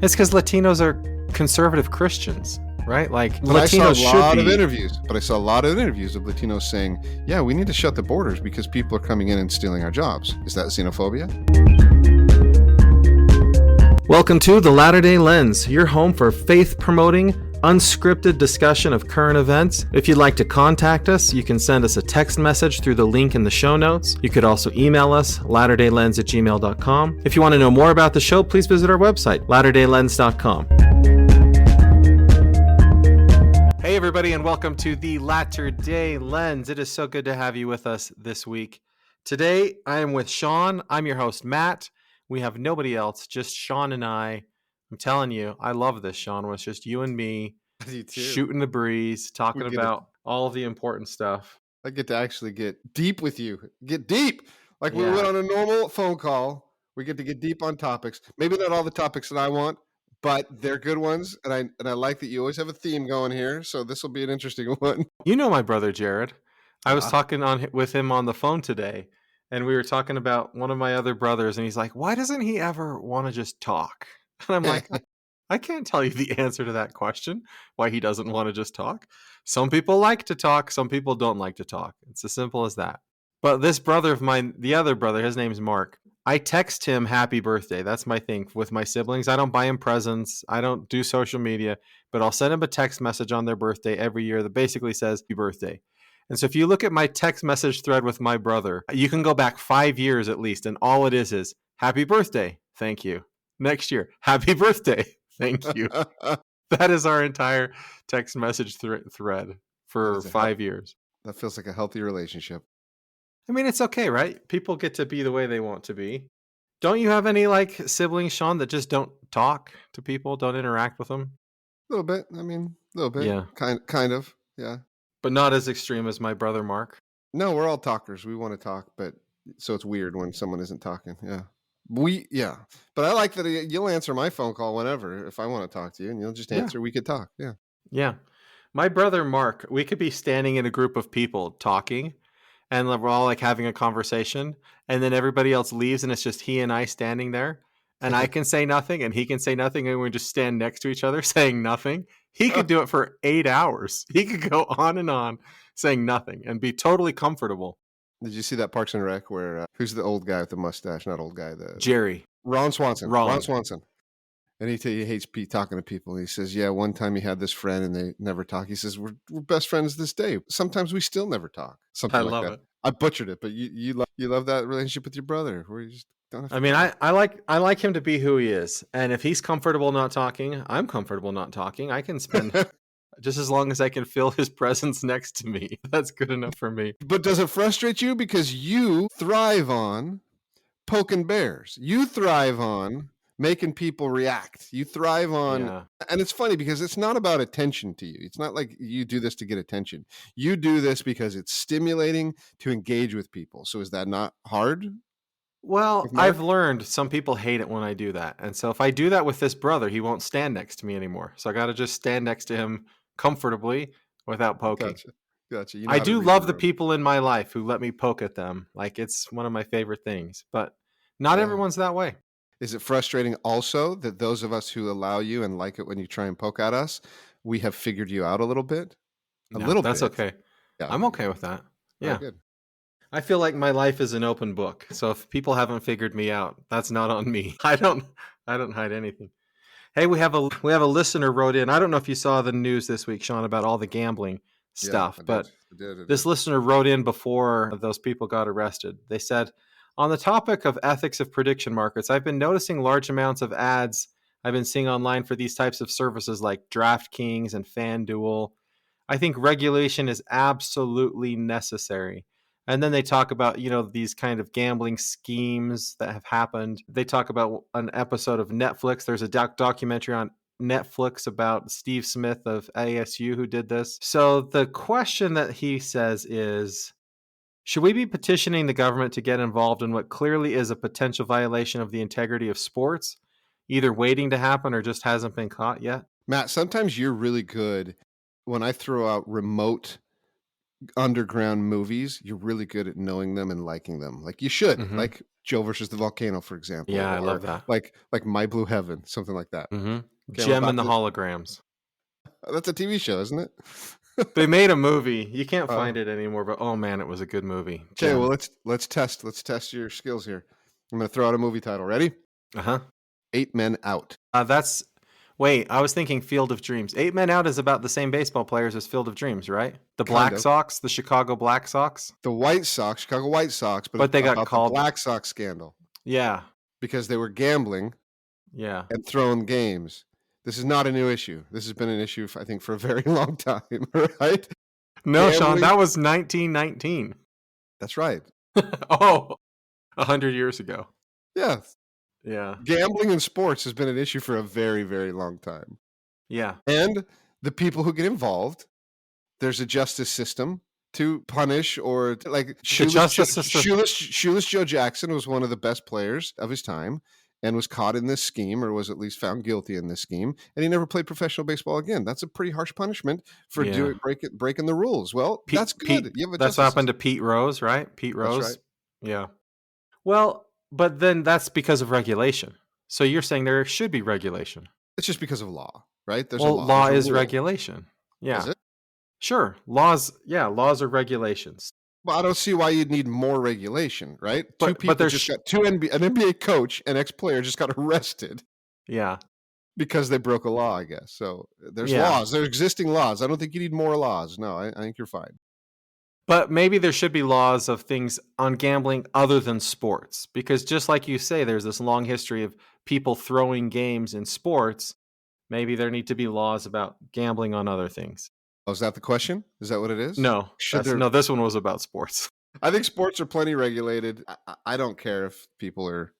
It's because Latinos are conservative Christians, right? Like But Latinos I saw a lot should of be. interviews. But I saw a lot of interviews of Latinos saying, "Yeah, we need to shut the borders because people are coming in and stealing our jobs." Is that xenophobia? Welcome to The Latter-day Lens, your home for faith-promoting, unscripted discussion of current events. If you'd like to contact us, you can send us a text message through the link in the show notes. You could also email us, latterdaylens@gmail.com. If you want to know more about the show, please visit our website, latterdaylens.com. Hey everybody, and welcome to The Latter-day Lens. It is so good to have you with us this week. Today, I am with Shawn. I'm your host, Matt. We have nobody else, just Shawn and I. I'm telling you, I love this, Shawn, when it's just you and me shooting the breeze, talking about all the important stuff. I get to actually get deep with you. Get deep. Like we Yeah. went on a normal phone call. We get to get deep on topics. Maybe not all the topics that I want, but they're good ones. And I like that you always have a theme going here. So this will be an interesting one. You know my brother, Jared. I was Yeah. talking with him on the phone today, and we were talking about one of my other brothers, and he's like, why doesn't he ever want to just talk? And I'm like, I can't tell you the answer to that question, why he doesn't want to just talk. Some people like to talk. Some people don't like to talk. It's as simple as that. But this brother of mine, the other brother, his name's Mark. I text him happy birthday. That's my thing with my siblings. I don't buy him presents. I don't do social media, but I'll send him a text message on their birthday every year that basically says happy birthday. And so if you look at my text message thread with my brother, you can go back 5 years at least, and all it is happy birthday. Thank you. Next year, happy birthday. Thank you. That is our entire text message thread for 5 years. That feels like a healthy relationship. I mean, it's okay, right? People get to be the way they want to be. Don't you have any like siblings, Shawn, that just don't talk to people, don't interact with them? A little bit. I mean, a little bit. Yeah. Kind of. Yeah. But not as extreme as my brother Mark. No, we're all talkers. We want to talk, but so it's weird when someone isn't talking. Yeah. But I like that you'll answer my phone call whenever if I want to talk to you, and you'll just answer. We could talk. Yeah. Yeah. My brother Mark, we could be standing in a group of people talking, and we're all like having a conversation, and then everybody else leaves, and it's just he and I standing there, and I can say nothing, and he can say nothing, and we just stand next to each other saying nothing. He could do it for 8 hours. He could go on saying nothing and be totally comfortable. Did you see that Parks and Rec where who's the old guy with the mustache? Not old guy, Jerry. Ron Swanson. Ron. Ron Swanson. And he hates talking to people. He says, yeah, one time he had this friend and they never talk. He says, we're best friends this day. Sometimes we still never talk. Something I like love that. it. I butchered it, but you love that relationship with your brother where you just don't have to I mean, I like him to be who he is. And if he's comfortable not talking, I'm comfortable not talking. I can spend just as long as I can feel his presence next to me. That's good enough for me. But does it frustrate you? Because you thrive on poking bears. You thrive on making people react. You thrive on, and it's funny because it's not about attention to you. It's not like you do this to get attention. You do this because it's stimulating to engage with people. So is that not hard? Well, I've learned some people hate it when I do that. And so if I do that with this brother, he won't stand next to me anymore. So I got to just stand next to him comfortably without poking. Gotcha. I do love the people in my life who let me poke at them. Like it's one of my favorite things, but not everyone's that way. Is it frustrating also that those of us who allow you and like it when you try and poke at us, we have figured you out a little bit? That's okay. Yeah, I'm okay with that. Yeah. Good. I feel like my life is an open book. So if people haven't figured me out, that's not on me. I don't hide anything. Hey, we have a listener wrote in. I don't know if you saw the news this week, Shawn, about all the gambling stuff, but this listener wrote in before those people got arrested. They said, on the topic of ethics of prediction markets, I've been noticing large amounts of ads I've been seeing online for these types of services like DraftKings and FanDuel. I think regulation is absolutely necessary. And then they talk about, these kind of gambling schemes that have happened. They talk about an episode of Netflix. There's a documentary on Netflix about Steve Smith of ASU who did this. So the question that he says is, should we be petitioning the government to get involved in what clearly is a potential violation of the integrity of sports, either waiting to happen or just hasn't been caught yet? Matt, sometimes you're really good. When I throw out remote underground movies, you're really good at knowing them and liking them. Like you should. Mm-hmm. Like Joe versus the Volcano, for example. Yeah, I love that. Like My Blue Heaven, something like that. Mm-hmm. Gem and the Holograms. That's a TV show, isn't it? They made a movie. You can't find it anymore, but oh man, it was a good movie. Okay, well let's test your skills here. I'm gonna throw out a movie title. Ready? 8 Men Out. Wait, I was thinking Field of Dreams. 8 Men Out is about the same baseball players as Field of Dreams, right? The Black Sox, the Chicago Black Sox. The White Sox, Chicago White Sox, but they got called the Black Sox scandal. Yeah. Because they were gambling. Yeah. And throwing games. This is not a new issue. This has been an issue, I think, for a very long time, right? No, gambling. Shawn, that was 1919. That's right. 100 years ago. Yeah. Yeah. Gambling in sports has been an issue for a very, very long time. Yeah. And the people who get involved, there's a justice system to punish or Shoeless Joe Jackson was one of the best players of his time and was caught in this scheme, or was at least found guilty in this scheme, and he never played professional baseball again. That's a pretty harsh punishment for breaking the rules. Well, that's good. That's what happened to Pete Rose, right? Pete Rose. That's right. Yeah. Well, but then that's because of regulation. So you're saying there should be regulation. It's just because of law, right? There's a law. Law is regulation. Yeah. Is it? Sure. Laws are regulations. Well, I don't see why you'd need more regulation, right? An NBA coach and ex-player just got arrested. Yeah. Because they broke a law, I guess. So there's laws. There's existing laws. I don't think you need more laws. No, I think you're fine. But maybe there should be laws of things on gambling other than sports. Because just like you say, there's this long history of people throwing games in sports. Maybe there need to be laws about gambling on other things. Oh, is that the question? Is that what it is? No. No, this one was about sports. I think sports are plenty regulated. I don't care if people are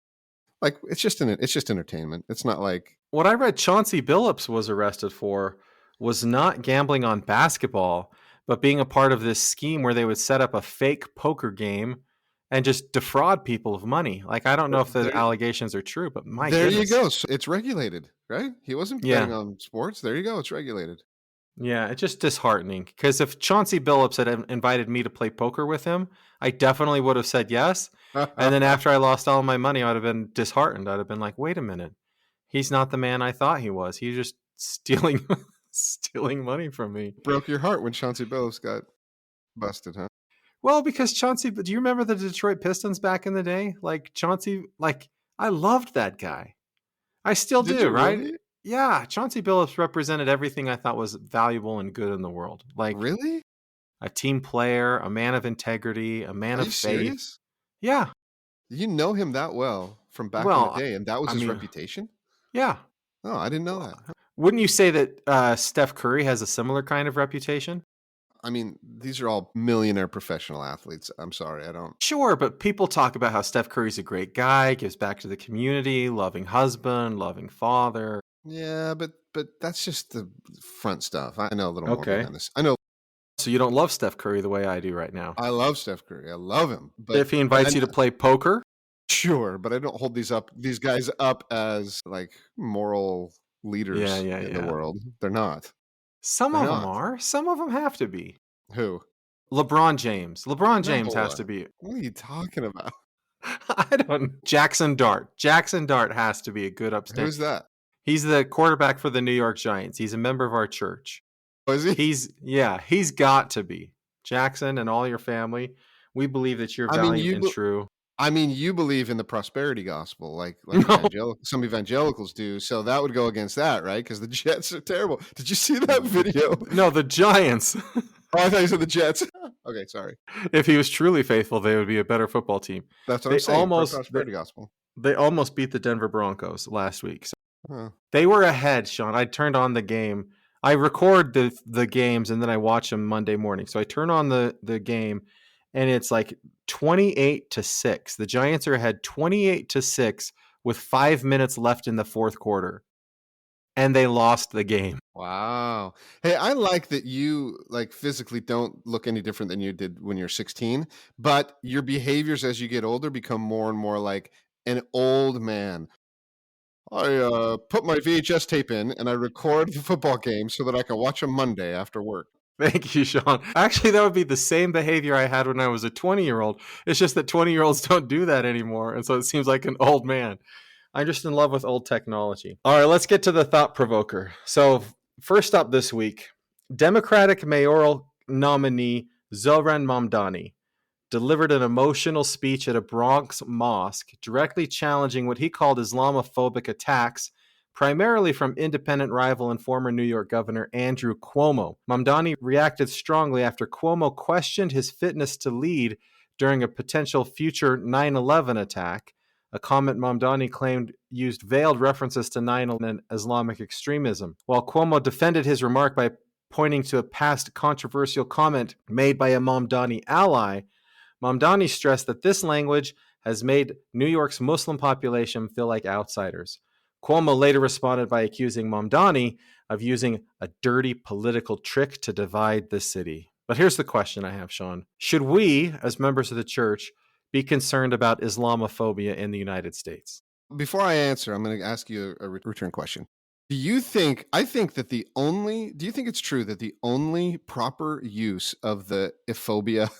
like, it's just entertainment. It's not like what I read Chauncey Billups was arrested for was not gambling on basketball, but being a part of this scheme where they would set up a fake poker game and just defraud people of money. Like, I don't know if the allegations are true, but there you go. So it's regulated, right? He wasn't betting on sports. There you go. It's regulated. Yeah, it's just disheartening because if Chauncey Billups had invited me to play poker with him, I definitely would have said yes. And then after I lost all of my money, I would have been disheartened. I'd have been like, wait a minute. He's not the man I thought he was. He's just stealing money from me. Broke your heart when Chauncey Billups got busted, huh? Well, because Chauncey, do you remember the Detroit Pistons back in the day? Like Chauncey, I loved that guy. I still do, right? Really? Yeah, Chauncey Billups represented everything I thought was valuable and good in the world. Like, really? A team player, a man of integrity, a man of faith. Serious? Yeah. You know him that well from back in the day, and that was his reputation? Yeah. Oh, I didn't know that. Wouldn't you say that Steph Curry has a similar kind of reputation? I mean, these are all millionaire professional athletes. I'm sorry, I don't. Sure, but people talk about how Steph Curry's a great guy, gives back to the community, loving husband, loving father. Yeah, but that's just the front stuff. I know a little more behind this. I know. So you don't love Steph Curry the way I do right now? I love Steph Curry. I love him. But if he invites you to play poker? Sure, but I don't hold these guys up as like moral leaders in the world. They're not. Some of them are. Some of them have to be. Who? LeBron James. LeBron James has to be. What are you talking about? I don't know. Jackson Dart. Jackson Dart has to be a good upstanding. Who's that? He's the quarterback for the New York Giants. He's a member of our church. Oh, is he? He's got to be. Jackson and all your family, we believe that you're valiant and true. I mean, you believe in the prosperity gospel, like some evangelicals do. So that would go against that, right? Because the Jets are terrible. Did you see that video? No, the Giants. Oh, I thought you said the Jets. Okay, sorry. If he was truly faithful, they would be a better football team. That's what I'm saying. Prosperity gospel. They almost beat the Denver Broncos last week. So they were ahead, Shawn. I turned on the game. I record the games and then I watch them Monday morning. So I turn on the game and it's like 28-6. The Giants are ahead 28-6 with 5 minutes left in the fourth quarter. And they lost the game. Wow. Hey, I like that you physically don't look any different than you did when you're 16, but your behaviors as you get older become more and more like an old man. I put my VHS tape in and I record the football game so that I can watch them Monday after work. Thank you, Shawn. Actually, that would be the same behavior I had when I was a 20-year-old. It's just that 20-year-olds don't do that anymore, and so it seems like an old man. I'm just in love with old technology. All right, let's get to the Thought Provoker. So first up this week, Democratic mayoral nominee Zohran Mamdani delivered an emotional speech at a Bronx mosque directly challenging what he called Islamophobic attacks, primarily from independent rival and former New York Governor Andrew Cuomo. Mamdani reacted strongly after Cuomo questioned his fitness to lead during a potential future 9/11 attack, a comment Mamdani claimed used veiled references to 9/11 and Islamic extremism. While Cuomo defended his remark by pointing to a past controversial comment made by a Mamdani ally, Mamdani stressed that this language has made New York's Muslim population feel like outsiders. Cuomo later responded by accusing Mamdani of using a dirty political trick to divide the city. But here's the question I have, Shawn. Should we, as members of the church, be concerned about Islamophobia in the United States? Before I answer, I'm going to ask you a return question. Do you think it's true that the only proper use of the Iphobia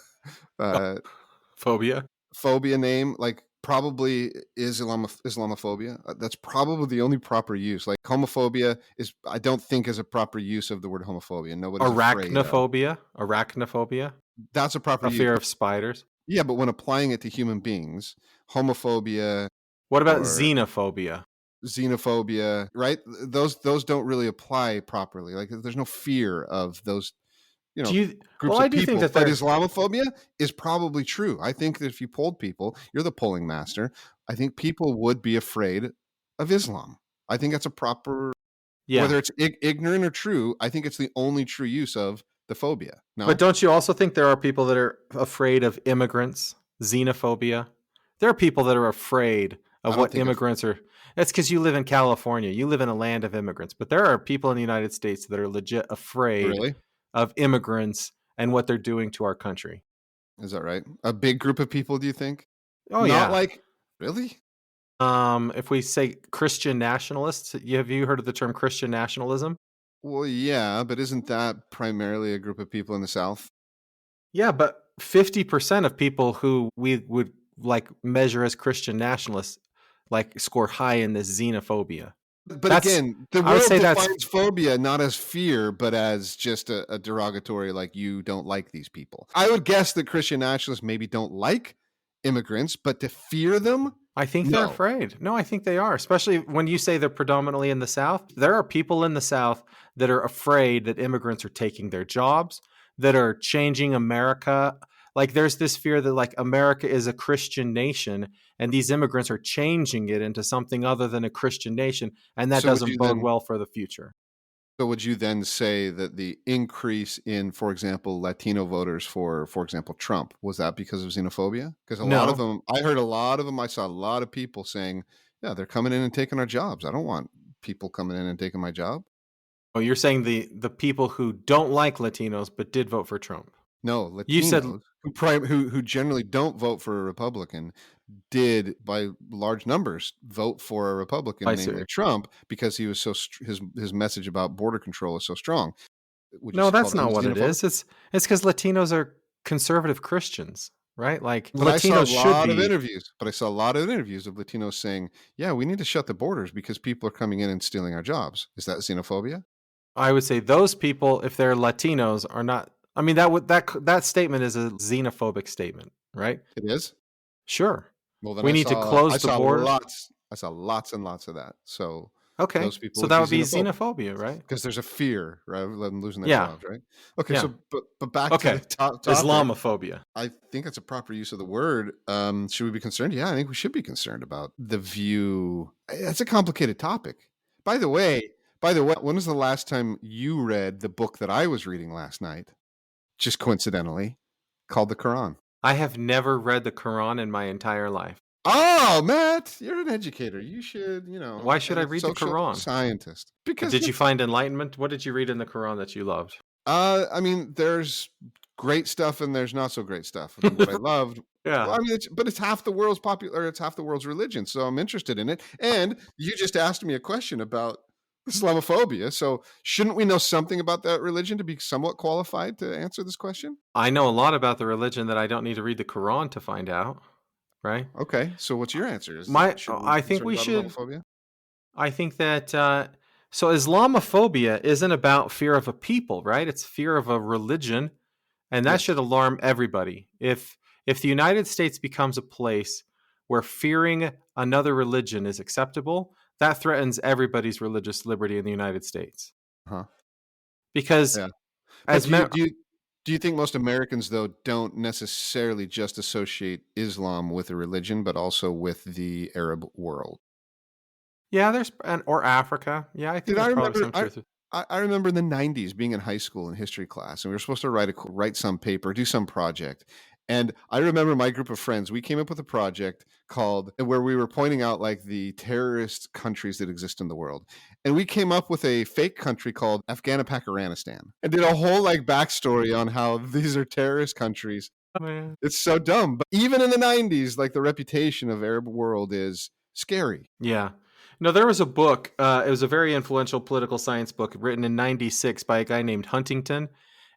phobia name, like, probably is Islamophobia? That's probably the only proper use. Like, homophobia I don't think is a proper use of the word homophobia. Nobody's Arachnophobia. That's a proper use. Fear of spiders. Yeah, but when applying it to human beings, homophobia. What about xenophobia? Xenophobia, right? Those don't really apply properly. Like, there's no fear of those, groups of people. Think that but Islamophobia is probably true. I think that if you polled people, you're the polling master, I think people would be afraid of Islam. I think that's a proper, whether it's ignorant or true, I think it's the only true use of the phobia. No? But don't you also think there are people that are afraid of immigrants? Xenophobia? There are people that are afraid of what immigrants are. That's because you live in California. You live in a land of immigrants. But there are people in the United States that are legit afraid of immigrants and what they're doing to our country. Is that right? A big group of people, do you think? Oh, yeah. Not like, really? If we say Christian nationalists, have you heard of the term Christian nationalism? Well, yeah, but isn't that primarily a group of people in the South? Yeah, but 50% of people who we would measure as Christian nationalists score high in this xenophobia. But again, the word defines phobia not as fear, but as just a derogatory, like, you don't like these people. I would guess that Christian nationalists maybe don't like immigrants, but to fear them? I think they're afraid. No, I think they are, especially when you say they're predominantly in the South. There are people in the South that are afraid that immigrants are taking their jobs, that are changing America. Like, there's this fear that America is a Christian nation and these immigrants are changing it into something other than a Christian nation. And that doesn't bode well for the future. So would you then say that the increase in, for example, Latino voters for example, Trump, was that because of xenophobia? Because a lot of them, I heard a lot of them, I saw a lot of people saying, yeah, they're coming in and taking our jobs. I don't want people coming in and taking my job. Oh, you're saying the people who don't like Latinos but did vote for Trump. No, Latinos, you said who generally don't vote for a Republican did, by large numbers, vote for a Republican, namely Trump, because he was his message about border control is so strong. No, that's not what it is. It's because Latinos are conservative Christians, right? Like, Latinos should be. I saw a lot of interviews of Latinos saying, "Yeah, we need to shut the borders because people are coming in and stealing our jobs." Is that xenophobia? I would say those people, if they're Latinos, are not. I mean, that statement is a xenophobic statement, right? It is? Sure. Well, then we need to close the border. I saw lots and lots of that. So okay, those people that would be xenophobia, right? Because there's a fear, right, of them losing their jobs, right? Okay, so but back to the topic. Islamophobia. I think that's a proper use of the word. Should we be concerned? Yeah, I think we should be concerned about the view. That's a complicated topic. By the way, when was the last time you read the book that I was reading last night? Just coincidentally, called the Quran. I have never read the Quran in my entire life. Oh, Matt, you're an educator. You should, Why should I read the Quran? Scientist. Because did you find enlightenment? What did you read in the Quran that you loved? I mean, there's great stuff and there's not so great stuff. And what I loved, well, I mean, but it's half the world's it's half the world's religion, so I'm interested in it. And you just asked me a question about Islamophobia. So shouldn't we know something about that religion to be somewhat qualified to answer this question? I know a lot about the religion that I don't need to read the Quran to find out, right? Okay, so what's your answer? I think we should. Islamophobia? I think that so Islamophobia isn't about fear of a people, right? It's fear of a religion, and that should alarm everybody. If the United States becomes a place where fearing another religion is acceptable, that threatens everybody's religious liberty in the United States. Because do you think most Americans, though, don't necessarily just associate Islam with a religion, but also with the Arab world? Yeah, or Africa. Yeah, I think there's probably some truth. I remember in the 90s being in high school in history class, and we were supposed to write some paper, do some project. And I remember my group of friends, we came up with a project where we were pointing out like the terrorist countries that exist in the world. And we came up with a fake country called Afghanistan and did a whole like backstory on how these are terrorist countries. Oh, man. It's so dumb. But even in the 90s, like the reputation of Arab world is scary. Yeah. No, there was a book. It was a very influential political science book written in 96 by a guy named Huntington.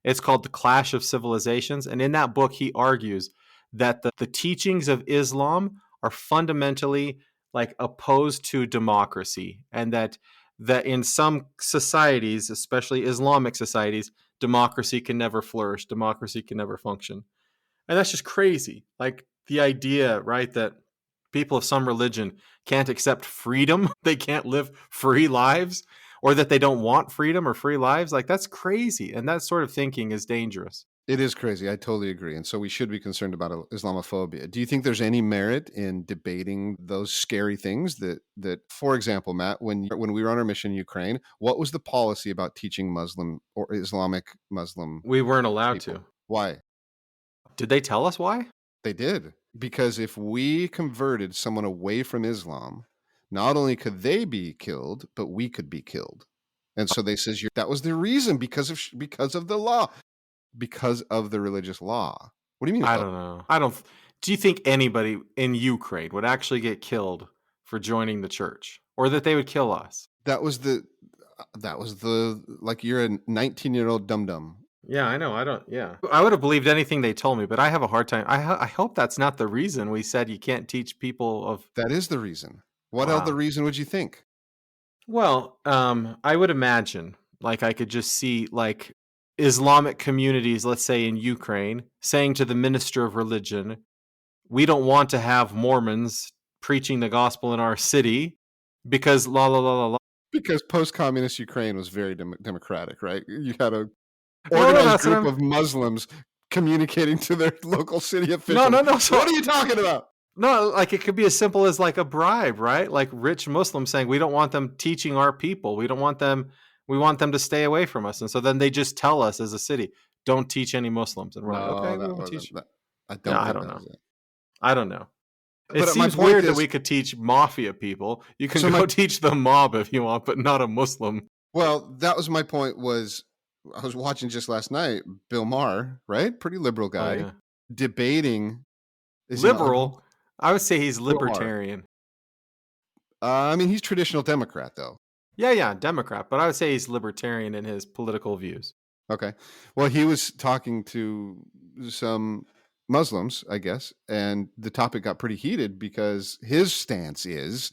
It's called The Clash of Civilizations. And in that book, he argues that the teachings of Islam are fundamentally like opposed to democracy, and that in some societies, especially Islamic societies, democracy can never flourish. Democracy can never function. And that's just crazy. Like the idea, right, that people of some religion can't accept freedom. They can't live free lives, or that they don't want freedom or free lives. Like that's crazy. And that sort of thinking is dangerous. It is crazy. I totally agree. And so we should be concerned about Islamophobia. Do you think there's any merit in debating those scary things that for example, Matt, when we were on our mission in Ukraine, what was the policy about teaching Muslim or Islamic Muslim? We weren't allowed to. Why? Did they tell us why? They did. Because if we converted someone away from Islam, not only could they be killed, but we could be killed. And so they says that was the reason because of the law, because of the religious law. What do you mean? I don't know. Do you think anybody in Ukraine would actually get killed for joining the church, or that they would kill us? That was the like you're a 19-year-old dum-dum. Yeah, I know. I would have believed anything they told me, but I have a hard time. I hope that's not the reason we said you can't teach people of. That is the reason. What other reason would you think? Well, I would imagine, like, I could just see, like, Islamic communities, let's say in Ukraine, saying to the minister of religion, we don't want to have Mormons preaching the gospel in our city because la la la la la. Because post-communist Ukraine was very democratic, right? You had a organized group of Muslims communicating to their local city officials. No. So what are you talking about? No, like it could be as simple as like a bribe, right? Like rich Muslims saying, we don't want them teaching our people. We want them to stay away from us. And so then they just tell us as a city, don't teach any Muslims. And we're like, okay, we won't teach. I don't know. It seems weird that we could teach mafia people. You can go teach the mob if you want, but not a Muslim. Well, that was my point. I was watching just last night, Bill Maher, right? Pretty liberal guy, debating. Liberal? I would say he's libertarian. I mean, he's traditional Democrat, though. Yeah, Democrat. But I would say he's libertarian in his political views. Okay. Well, he was talking to some Muslims, I guess, and the topic got pretty heated because his stance is,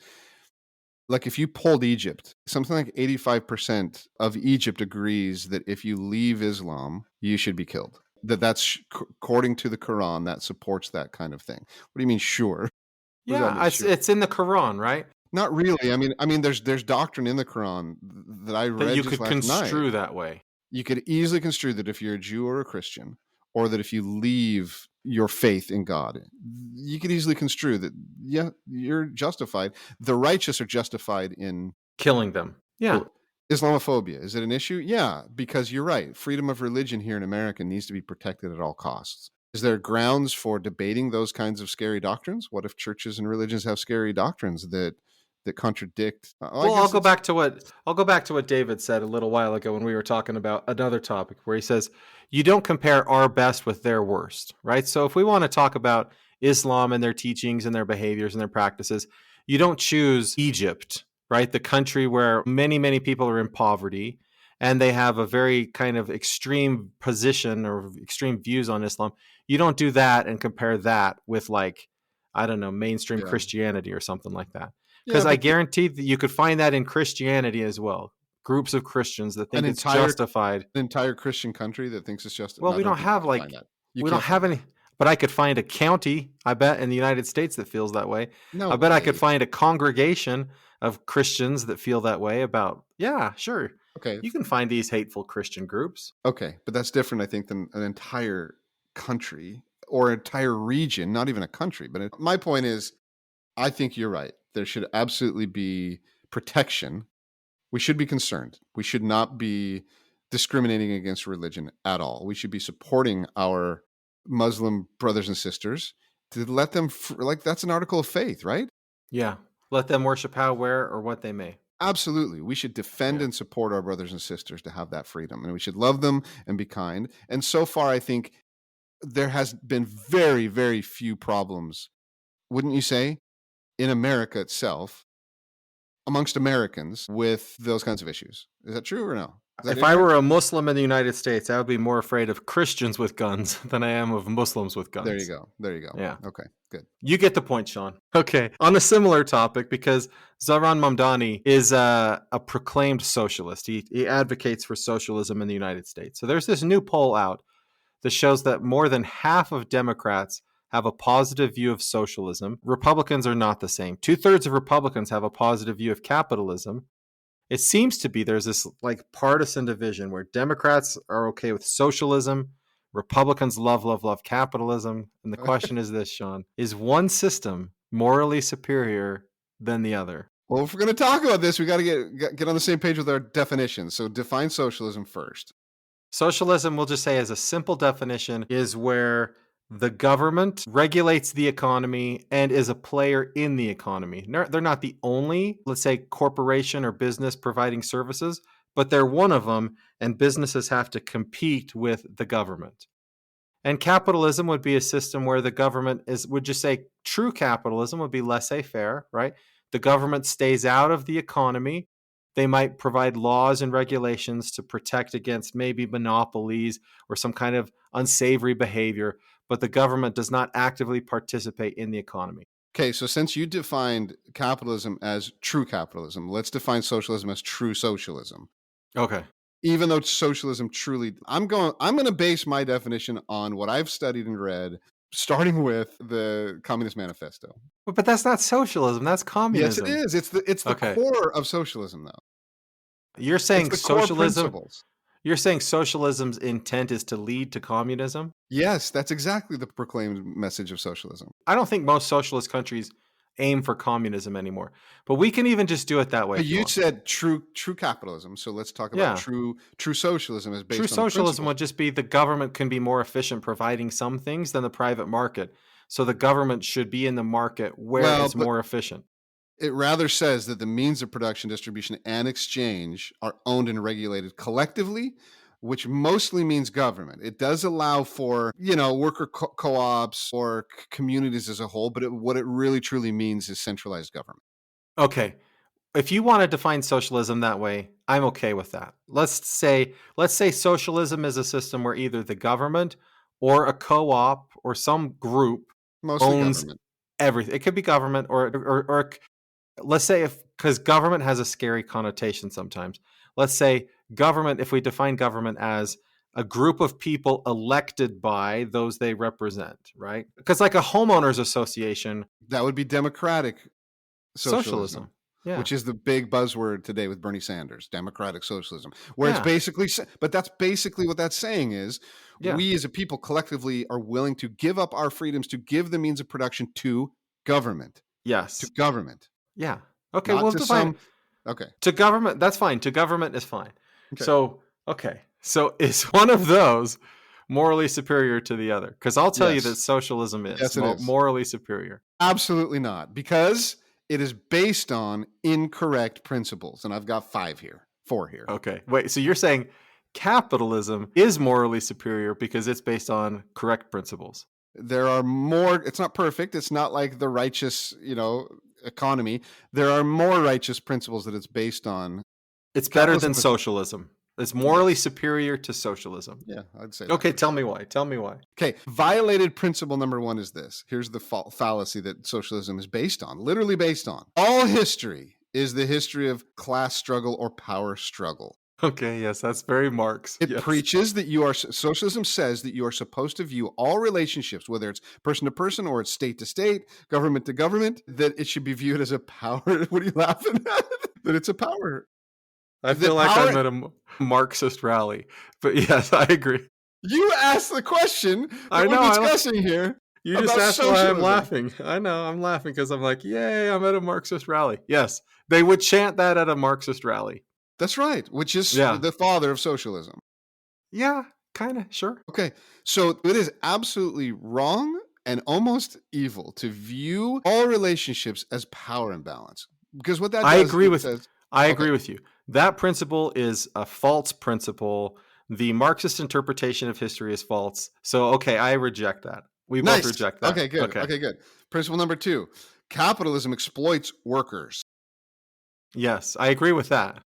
like, if you polled Egypt, something like 85% of Egypt agrees that if you leave Islam, you should be killed. That's according to the Quran, that supports that kind of thing. What do you mean, sure? Yeah, it's in the Quran, right? Not really. I mean, there's doctrine in the Quran that I read that you just could last construe night. that way. You could easily construe that if you're a Jew or a Christian, or that if you leave your faith in God, you could easily construe that, yeah, you're justified. The righteous are justified in killing them. Yeah. Islamophobia, is it an issue? Yeah, because you're right. Freedom of religion here in America needs to be protected at all costs. Is there grounds for debating those kinds of scary doctrines? What if churches and religions have scary doctrines that contradict? I'll go back to what David said a little while ago when we were talking about another topic where he says, you don't compare our best with their worst, right? So if we want to talk about Islam and their teachings and their behaviors and their practices, you don't choose Egypt right? The country where many, many people are in poverty and they have a very kind of extreme position or extreme views on Islam. You don't do that and compare that with, like, I don't know, mainstream Christianity or something like that. Because I guarantee that you could find that in Christianity as well. Groups of Christians that think it's justified. An entire Christian country that thinks it's justified. Well, we don't have like, we don't have any, but I could find a county, I bet, in the United States that feels that way. No, I bet I could find a congregation of Christians that feel that way about, yeah, sure. Okay. You can find these hateful Christian groups. Okay, but that's different, I think, than an entire country or entire region, not even a country. But my point is, I think you're right. There should absolutely be protection. We should be concerned. We should not be discriminating against religion at all. We should be supporting our Muslim brothers and sisters to let them, like, that's an article of faith, right? Yeah. Let them worship how, where, or what they may. Absolutely. We should defend and support our brothers and sisters to have that freedom. And we should love them and be kind. And so far, I think there has been very, very few problems, wouldn't you say, in America itself, amongst Americans, with those kinds of issues. Is that true or no? If I were a Muslim in the United States, I would be more afraid of Christians with guns than I am of Muslims with guns. There you go. There you go. Yeah. Okay, good. You get the point, Shawn. Okay. On a similar topic, because Zohran Mamdani is a proclaimed socialist. He advocates for socialism in the United States. So there's this new poll out that shows that more than half of Democrats have a positive view of socialism. Republicans are not the same. 2/3 of Republicans have a positive view of capitalism. It seems to be there's this like partisan division where Democrats are okay with socialism, Republicans love, love, love capitalism. And the question is this, Shawn, is one system morally superior than the other? Well, if we're going to talk about this, we got to get on the same page with our definitions. So define socialism first. Socialism, we'll just say as a simple definition, is where the government regulates the economy and is a player in the economy. They're not the only, let's say, corporation or business providing services, but they're one of them, and businesses have to compete with the government. And capitalism would be a system where the government would just say true capitalism would be laissez-faire, right? The government stays out of the economy. They might provide laws and regulations to protect against maybe monopolies or some kind of unsavory behavior, but the government does not actively participate in the economy. Okay, so since you defined capitalism as true capitalism, let's define socialism as true socialism. Okay. Even though socialism truly, I'm going to base my definition on what I've studied and read, starting with the Communist Manifesto. But that's not socialism, that's communism. Yes, it is. It's the core of socialism, though. You're saying socialism. You're saying socialism's intent is to lead to communism? Yes, that's exactly the proclaimed message of socialism. I don't think most socialist countries aim for communism anymore, but we can even just do it that way. But you said true capitalism, so let's talk about true socialism as based on true socialism would just be the government can be more efficient providing some things than the private market. So the government should be in the market where it's more efficient. It rather says that the means of production, distribution, and exchange are owned and regulated collectively, which mostly means government. It does allow for, worker co-ops or communities as a whole, but what it really truly means is centralized government. Okay. If you want to define socialism that way, I'm okay with that. Let's say socialism is a system where either the government or a co-op or some group owns everything. It could be government or let's say because government has a scary connotation sometimes. Let's say government, if we define government as a group of people elected by those they represent, right? Because like a homeowners association. That would be democratic socialism. Yeah. Which is the big buzzword today with Bernie Sanders, democratic socialism, where it's basically, but that's basically what that's saying is we as a people collectively are willing to give up our freedoms to give the means of production to government. Yes. To government. Yeah. Okay. We'll define. Okay. To government, that's fine. To government is fine. Okay. So is one of those morally superior to the other? Because I'll tell you that socialism is morally superior. Absolutely not. Because it is based on incorrect principles. And I've got 4 here. Okay. Wait, so you're saying capitalism is morally superior because it's based on correct principles? There are more, it's not perfect. It's not like the righteous, economy, there are more righteous principles that it's based on. It's better than socialism. It's morally superior to socialism. Yeah, I'd say okay, tell me why. Tell me why. Okay, violated principle number 1 is this. Here's the fallacy that socialism is based on, literally based on. All history is the history of class struggle or power struggle. Okay, yes, that's very Marx. It preaches that socialism says that you are supposed to view all relationships, whether it's person to person or it's state to state, government to government, that it should be viewed as a power. What are you laughing at? That it's a power. I feel like I'm at a Marxist rally, but yes, I agree. You asked the question that we're discussing here. You just asked socialism. Why I'm laughing. I know, I'm laughing because I'm like, yay, I'm at a Marxist rally. Yes, they would chant that at a Marxist rally. That's right, which is the father of socialism. Yeah, kind of, sure. Okay, so it is absolutely wrong and almost evil to view all relationships as power imbalance. Because what that does, I agree with you. That principle is a false principle. The Marxist interpretation of history is false. So, okay, I reject that. We both reject that. Okay, good. Okay, good. Principle number 2, capitalism exploits workers. Yes, I agree with that.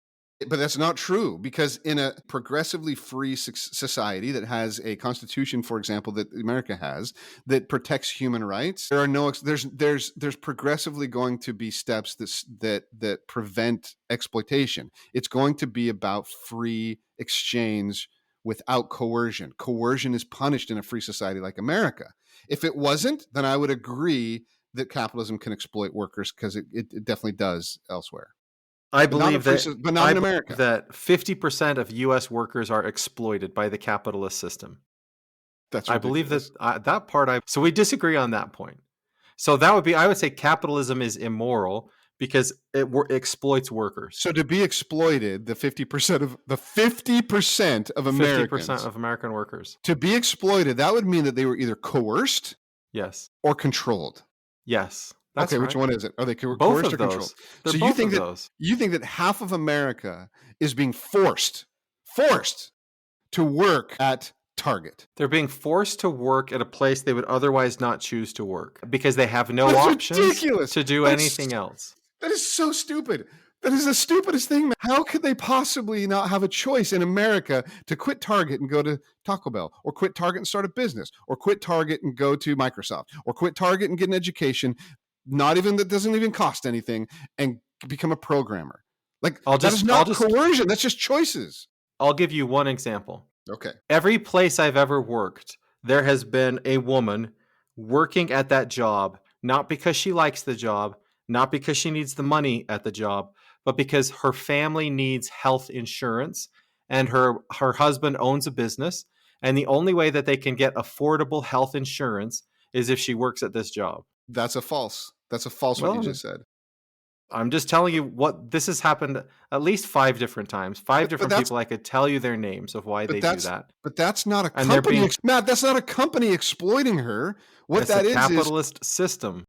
But that's not true, because in a progressively free society that has a constitution, for example, that America has, that protects human rights, there are there's progressively going to be steps that prevent exploitation. It's going to be about free exchange without coercion. Coercion is punished in a free society like America. If it wasn't, then I would agree that capitalism can exploit workers, because it definitely does elsewhere. I believe but not in America. That 50% of U.S. workers are exploited by the capitalist system. That's ridiculous. I believe that part. So we disagree on that point. So that would be, I would say, capitalism is immoral because it exploits workers. So to be exploited, the 50% of Americans, 50% of American workers, to be exploited, that would mean that they were either coerced, yes, or controlled. Yes. That's okay, right. Which one is it? Are they coerced or controlled? So you think that half of America is being forced to work at Target? They're being forced to work at a place they would otherwise not choose to work because they have no options to do anything else. That is so stupid. That is the stupidest thing. How could they possibly not have a choice in America to quit Target and go to Taco Bell, or quit Target and start a business, or quit Target and go to Microsoft, or quit Target and get an education, that doesn't even cost anything, and become a programmer? Like, that is not coercion. That's just choices. I'll give you one example. Okay. Every place I've ever worked, there has been a woman working at that job, not because she likes the job, not because she needs the money at the job, but because her family needs health insurance and her husband owns a business. And the only way that they can get affordable health insurance is if she works at this job. That's a false what you just said. I'm just telling you what this has happened at least 5 different times. 5 different people. I could tell you their names of why they do that. But that's not a company. Matt, that's not a company exploiting her. What that is capitalist system.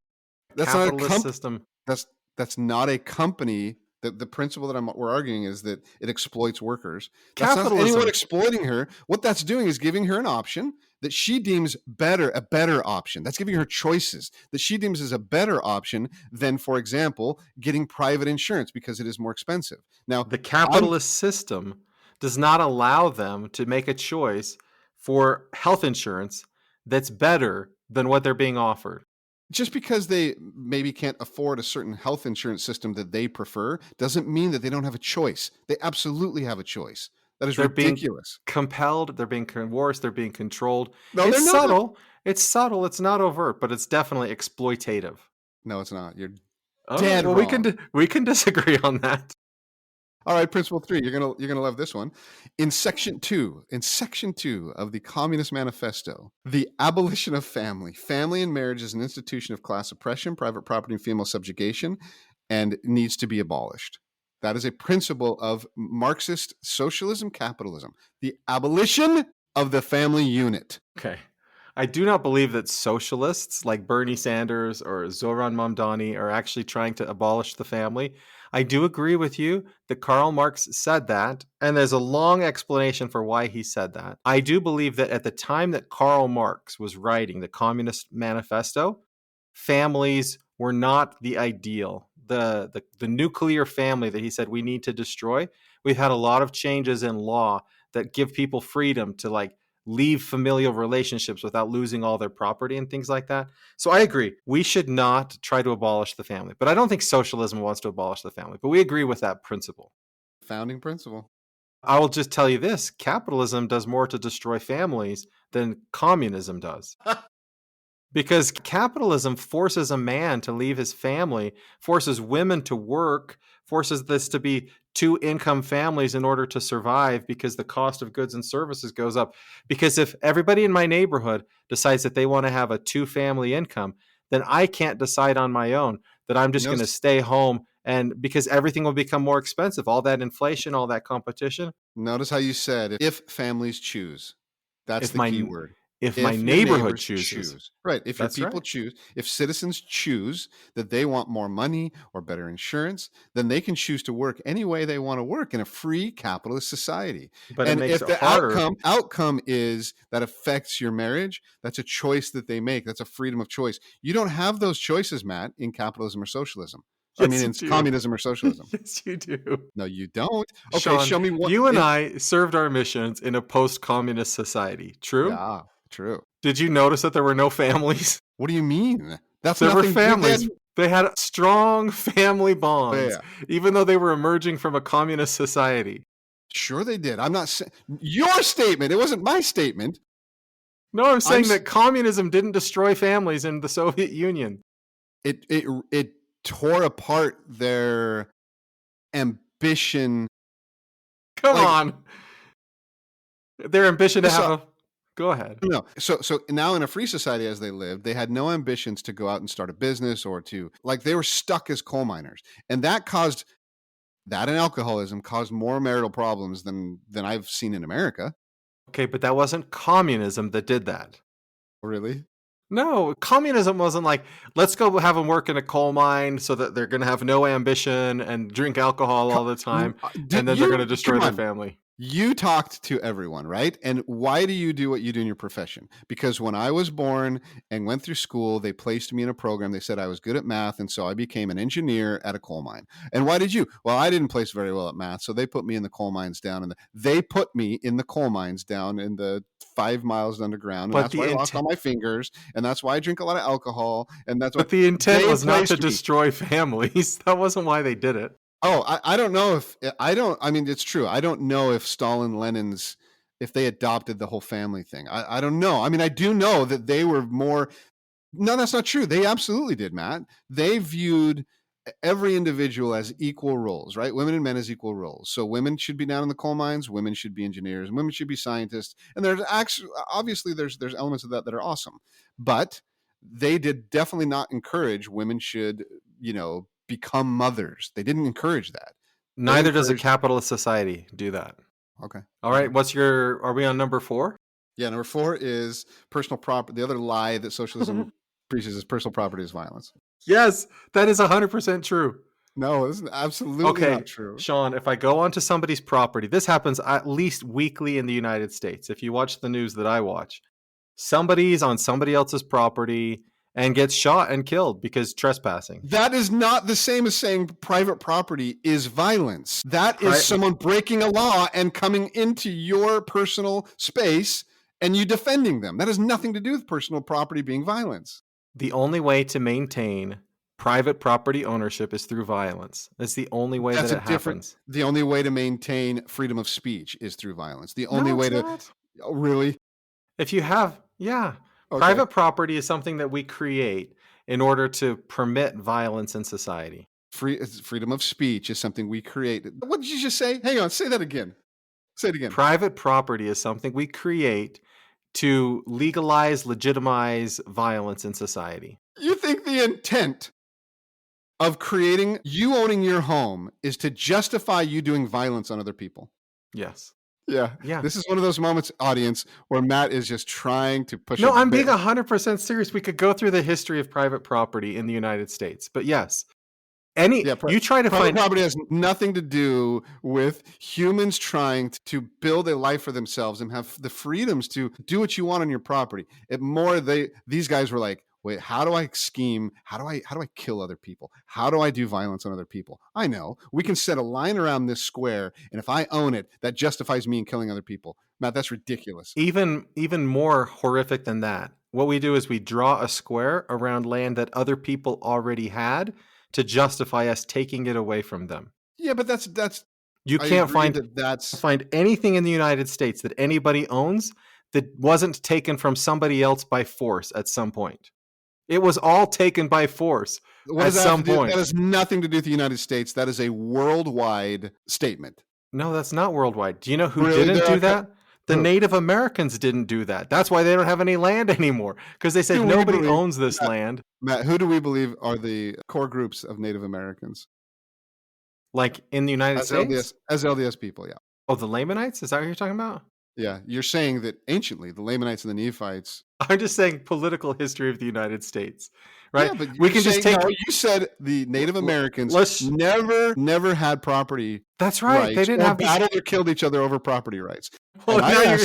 That's not a system. That's not a company. The principle that we're arguing is that it exploits workers. That's not anyone exploiting her. What that's doing is giving her an option that she deems a better option. That's giving her choices that she deems as a better option than, for example, getting private insurance because it is more expensive. Now, the capitalist system does not allow them to make a choice for health insurance that's better than what they're being offered. Just because they maybe can't afford a certain health insurance system that they prefer doesn't mean that they don't have a choice. They absolutely have a choice. That is ridiculous. Being compelled, they're being coerced, they're being controlled. No, it's subtle. It's subtle. It's not overt, but it's definitely exploitative. No, it's not. You're dead wrong. We can disagree on that. All right, principle 3. You're gonna love this one. In section 2 of the Communist Manifesto, the abolition of family. Family and marriage is an institution of class oppression, private property, and female subjugation, and needs to be abolished. That is a principle of Marxist socialism, capitalism. The abolition of the family unit. Okay. I do not believe that socialists like Bernie Sanders or Zohran Mamdani are actually trying to abolish the family. I do agree with you that Karl Marx said that, and there's a long explanation for why he said that. I do believe that at the time that Karl Marx was writing the Communist Manifesto, families were not the ideal. The nuclear family that he said we need to destroy, we've had a lot of changes in law that give people freedom to like leave familial relationships without losing all their property and things like that. So I agree. We should not try to abolish the family. But I don't think socialism wants to abolish the family. But we agree with that principle. Founding principle. I will just tell you this. Capitalism does more to destroy families than communism does. Because capitalism forces a man to leave his family, forces women to work, forces this to be two-income families in order to survive because the cost of goods and services goes up. Because if everybody in my neighborhood decides that they want to have a two-family income, then I can't decide on my own that I'm just going to stay home, and because everything will become more expensive, all that inflation, all that competition. Notice how you said, if families choose. That's the key word. If my neighborhood chooses. Right. If your people choose, if citizens choose that they want more money or better insurance, then they can choose to work any way they want to work in a free capitalist society. But and it makes if the harder. outcome is that affects your marriage, that's a choice that they make. That's a freedom of choice. You don't have those choices, Matt, in capitalism or socialism. Yes, I mean, in communism or socialism. Yes, you do. No, you don't. Okay, Shawn, show me what. You and I served our missions in a post-communist society. True? Yeah, true. Did you notice that there were no families? What do you mean? There were families. They had strong family bonds, even though they were emerging from a communist society. Sure they did. I'm not saying your statement. It wasn't my statement. No, I'm saying that communism didn't destroy families in the Soviet Union. It tore apart their ambition. Come on. Their ambition to have a... Go ahead. No. So now in a free society as they lived, they had no ambitions to go out and start a business or to, like, they were stuck as coal miners. And that and alcoholism caused more marital problems than I've seen in America. Okay, but that wasn't communism that did that. Really? No, communism wasn't like, let's go have them work in a coal mine so that they're going to have no ambition and drink alcohol all the time, and then they're going to destroy their family. You talked to everyone, right? And why do you do what you do in your profession? Because when I was born and went through school, they placed me in a program. They said I was good at math, and so I became an engineer at a coal mine. And why did you? Well, I didn't place very well at math, so they put me in the coal mines down. They put me in the coal mines down in the 5 miles underground. And that's why I lost all my fingers, and that's why I drink a lot of alcohol. And that's but the intent was not to destroy families. That wasn't why they did it. Oh, I don't know if I mean, it's true. I don't know if Stalin, Lenin's, if they adopted the whole family thing. I don't know. I mean, I do know that they were more. No, that's not true. They absolutely did, Matt. They viewed every individual as equal roles, right? Women and men as equal roles. So women should be down in the coal mines. Women should be engineers. And women should be scientists. And there's actually, obviously, there's elements of that are awesome. But they did definitely not encourage women should, become mothers. They didn't encourage that. Neither does a capitalist society do that. Okay. All right. Are we on number 4? Yeah. Number 4 is personal property. The other lie that socialism preaches is personal property is violence. Yes, that is 100% true. No, this is absolutely not true. Shawn, if I go onto somebody's property, this happens at least weekly in the United States. If you watch the news that I watch, somebody's on somebody else's property and gets shot and killed because trespassing. That is not the same as saying private property is violence. That is someone breaking a law and coming into your personal space and you defending them. That has nothing to do with personal property being violence. The only way to maintain private property ownership is through violence. That's the only way that it happens. The only way to maintain freedom of speech is through violence. The only way to... Oh, really? If you have... Yeah. Okay. Private property is something that we create in order to permit violence in society. Freedom of speech is something we create. What did you just say? Hang on, say that again. Say it again. Private property is something we create to legitimize violence in society. You think the intent of creating you owning your home is to justify you doing violence on other people? Yes. Yeah. This is one of those moments, audience, where Matt is just trying to push. No, I'm being 100% serious. We could go through the history of private property in the United States, but yes, you try to private property has nothing to do with humans trying to build a life for themselves and have the freedoms to do what you want on your property. These guys were like, wait, how do I scheme? How do I kill other people? How do I do violence on other people? I know. We can set a line around this square, and if I own it, that justifies me in killing other people. Matt, that's ridiculous. Even more horrific than that. What we do is we draw a square around land that other people already had to justify us taking it away from them. Yeah, but that's you can't find anything in the United States that anybody owns that wasn't taken from somebody else by force at some point. It was all taken by force at some point. That has nothing to do with the United States. That is a worldwide statement. No, that's not worldwide. Do you know who didn't do that? The Native Americans didn't do that. That's why they don't have any land anymore, because they said nobody owns this land. Matt, who do we believe are the core groups of Native Americans? Like in the United States? As LDS people, yeah. Oh, the Lamanites? Is that what you're talking about? Yeah, you're saying that anciently, the Lamanites and the Nephites... I'm just saying political history of the United States, right? Yeah, but we can just take... No, you said the Native Americans never had property. That's right. Rights, they didn't have battled or killed each other over property rights. Well, now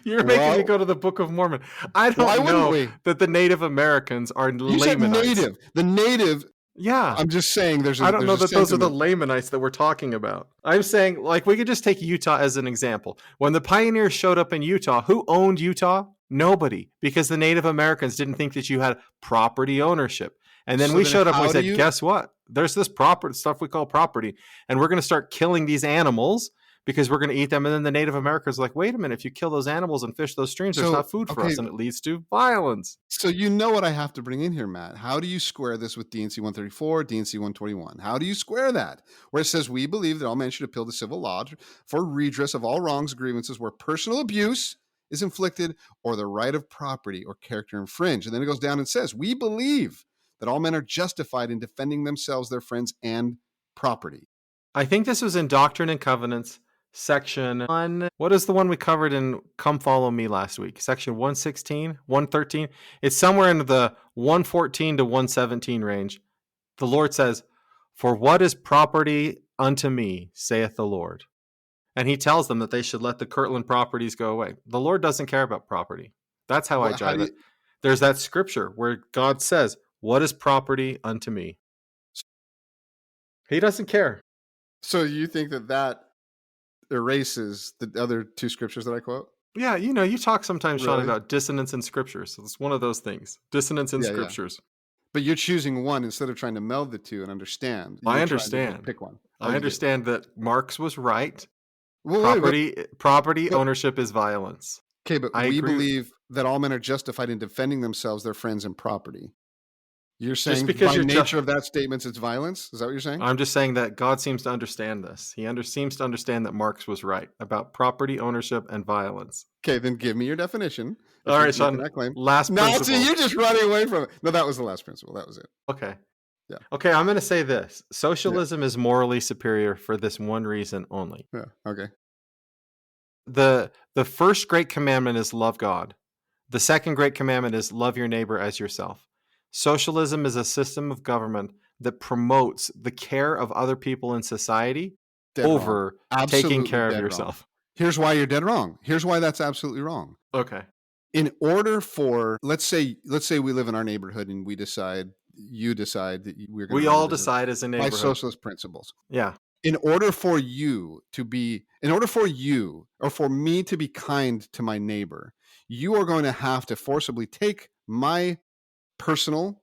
you're making me go to the Book of Mormon. I don't know that the Native Americans are Lamanites. Said native. The native... Yeah. I'm just saying I don't know that those are the Lamanites that we're talking about. I'm saying, like, we could just take Utah as an example. When the pioneers showed up in Utah, who owned Utah? Nobody, because the Native Americans didn't think that you had property ownership. And then we showed up and we said, guess what? There's this property stuff we call property, and we're going to start killing these animals because we're going to eat them. And then the Native Americans are like, wait a minute, if you kill those animals and fish those streams, there's not food for us, and it leads to violence. So you know what I have to bring in here, Matt. How do you square this with D&C 134, D&C 121? How do you square that? Where it says, we believe that all men should appeal to civil law for redress of all wrongs, grievances where personal abuse is inflicted or the right of property or character infringed. And then it goes down and says, we believe that all men are justified in defending themselves, their friends, and property. I think this was in Doctrine and Covenants, Section 1. What is the one we covered in Come Follow Me last week? Section 116, 113. It's somewhere in the 114 to 117 range. The Lord says, for what is property unto me, saith the Lord. And he tells them that they should let the Kirtland properties go away. The Lord doesn't care about property. That's how I drive it. There's that scripture where God says, what is property unto me? He doesn't care. So you think that erases the other two scriptures that I quote? Yeah, you talk sometimes, Shawn, about dissonance in scriptures. So it's one of those things. Dissonance in scriptures. Yeah. But you're choosing one instead of trying to meld the two and understand. I understand. Pick one. I understand that Marx was right. Property ownership is violence. Okay, but we believe that all men are justified in defending themselves, their friends, and property. You're saying just because by nature of that statement, it's violence? Is that what you're saying? I'm just saying that God seems to understand this. He seems to understand that Marx was right about property ownership and violence. Okay, then give me your definition. All right, Shawn. Last principle. No, see, you're just running away from it. No, that was the last principle. That was it. Okay. Yeah. Okay, I'm going to say this. Socialism is morally superior for this one reason only. Yeah, okay. The first great commandment is love God. The second great commandment is love your neighbor as yourself. Socialism is a system of government that promotes the care of other people in society over taking care of yourself. Wrong. Here's why you're dead wrong. Here's why that's absolutely wrong. Okay. In order for, let's say we live in our neighborhood and you decide that we're going to... We all decide as a neighborhood. By socialist principles. Yeah. In order for me to be kind to my neighbor, you are going to have to forcibly take my personal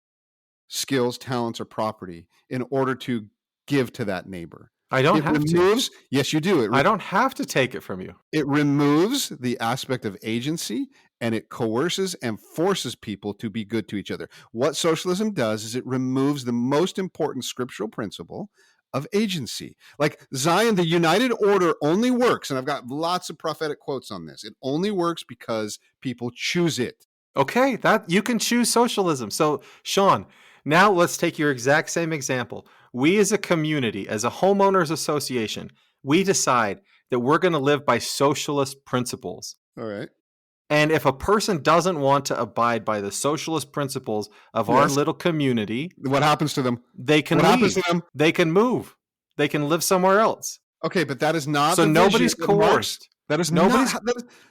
skills, talents, or property in order to give to that neighbor. I don't have to. Yes, you do. I don't have to take it from you. It removes the aspect of agency, and it coerces and forces people to be good to each other. What socialism does is it removes the most important scriptural principle of agency. Like Zion, the United Order only works, and I've got lots of prophetic quotes on this. It only works because people choose it. Okay, that you can choose socialism. So, Shawn, now let's take your exact same example. We as a community, as a homeowners association, we decide that we're going to live by socialist principles. All right. And if a person doesn't want to abide by the socialist principles of our little community, what happens to them? They can leave. Happens to them? They can move. They can live somewhere else. Okay, but that is not so nobody's coerced. That is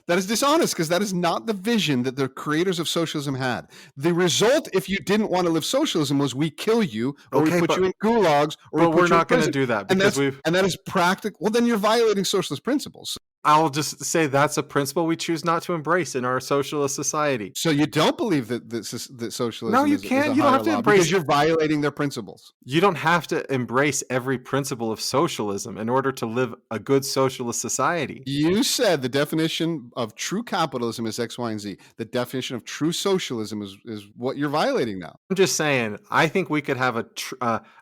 that is dishonest, because that is not the vision that the creators of socialism had. The result, if you didn't want to live socialism, was we kill you, or we put you in gulags, or we put we're you not in going to do that, and because that is practical. Well, then you're violating socialist principles. I'll just say that's a principle we choose not to embrace in our socialist society. So you don't believe that socialism? No, you can't. You don't have to embrace, because you're violating their principles. You don't have to embrace every principle of socialism in order to live a good socialist society. You said the definition of true capitalism is X, Y, and Z. The definition of true socialism is what you're violating now. I'm just saying, I think we could have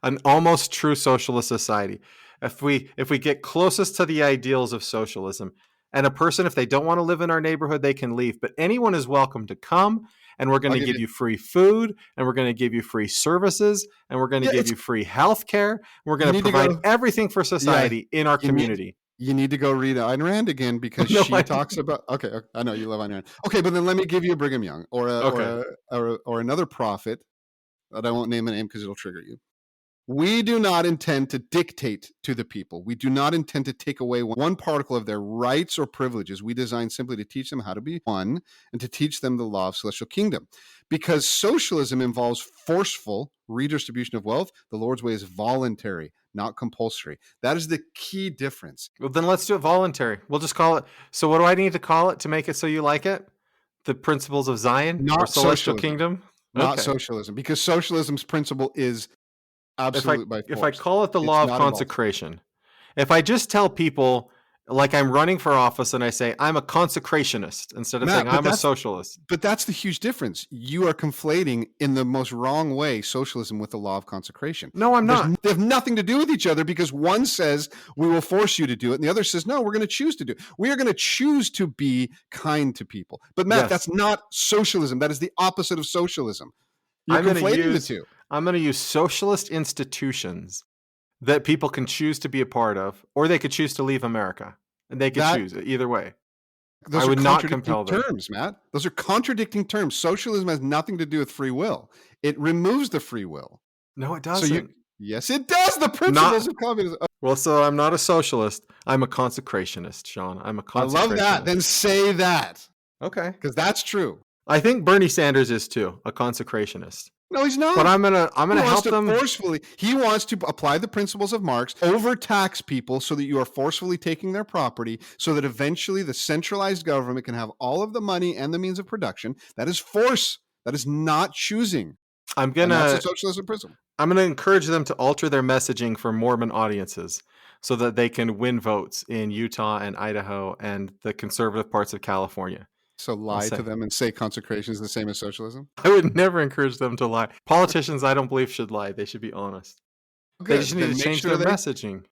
an almost true socialist society if we get closest to the ideals of socialism. And a person, if they don't want to live in our neighborhood, they can leave. But anyone is welcome to come, and we're going to give you free food, and we're going to give you free services, and we're going to give you free health care. And we're going to provide everything for society in our community. You need to go read Ayn Rand again, because she talks about. Okay, I know you love Ayn Rand. Okay, but then let me give you a Brigham Young or another prophet that I won't name a name because it'll trigger you. We do not intend to dictate to the people. We do not intend to take away one particle of their rights or privileges. We design simply to teach them how to be one and to teach them the law of celestial kingdom. Because socialism involves forceful redistribution of wealth, the Lord's way is voluntary, not compulsory. That is the key difference. Well, then let's do it voluntary. We'll just call it. So what do I need to call it to make it so you like it? The principles of Zion or celestial kingdom? Not socialism, because socialism's principle is absolute by force. If I call it the law of consecration, if I just tell people, like I'm running for office, and I say I'm a consecrationist instead of saying I'm a socialist. But that's the huge difference. You are conflating in the most wrong way socialism with the law of consecration. No, I'm not. They have nothing to do with each other, because one says we will force you to do it, and the other says no, we're going to choose to do it. We are going to choose to be kind to people. But Matt, that's not socialism. That is the opposite of socialism. You're conflating the two. I'm going to use socialist institutions that people can choose to be a part of, or they could choose to leave America, and they could choose it either way. Those are contradicting terms, Matt. Those are contradicting terms. Socialism has nothing to do with free will. It removes the free will. No, it doesn't. Yes, it does. The principles of communism. Well, so I'm not a socialist. I'm a consecrationist, Shawn. I'm a consecrationist. I love that. Then say that. Okay. Because that's true. I think Bernie Sanders is too, a consecrationist. No, he's not. But I'm gonna help them forcefully. He wants to apply the principles of Marx, overtax people so that you are forcefully taking their property, so that eventually the centralized government can have all of the money and the means of production. That is force. That is not choosing. That's a socialism principle. I'm gonna encourage them to alter their messaging for Mormon audiences, so that they can win votes in Utah and Idaho and the conservative parts of California. So lie to them and say consecration is the same as socialism? I would never encourage them to lie. Politicians, I don't believe, should lie. They should be honest. Okay, they just need to change their messaging.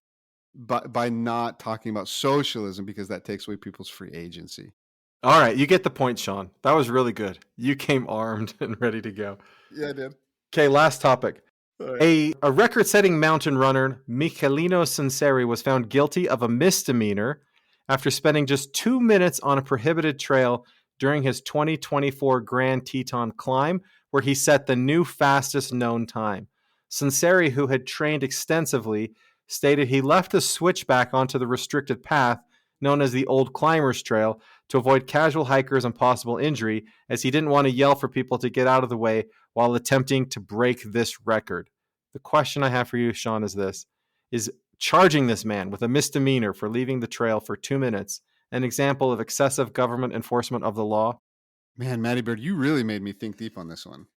By not talking about socialism, because that takes away people's free agency. All right, you get the point, Shawn. That was really good. You came armed and ready to go. Yeah, I did. Okay, last topic. Right. A record-setting mountain runner, Michelino Sinceri, was found guilty of a misdemeanor after spending just 2 minutes on a prohibited trail during his 2024 Grand Teton climb, where he set the new fastest known time. Sinceri, who had trained extensively, stated he left the switchback onto the restricted path, known as the Old Climbers Trail, to avoid casual hikers and possible injury, as he didn't want to yell for people to get out of the way while attempting to break this record. The question I have for you, Shawn, is this. Is charging this man with a misdemeanor for leaving the trail for 2 minutes an example of excessive government enforcement of the law? Man, Matty Bird, you really made me think deep on this one.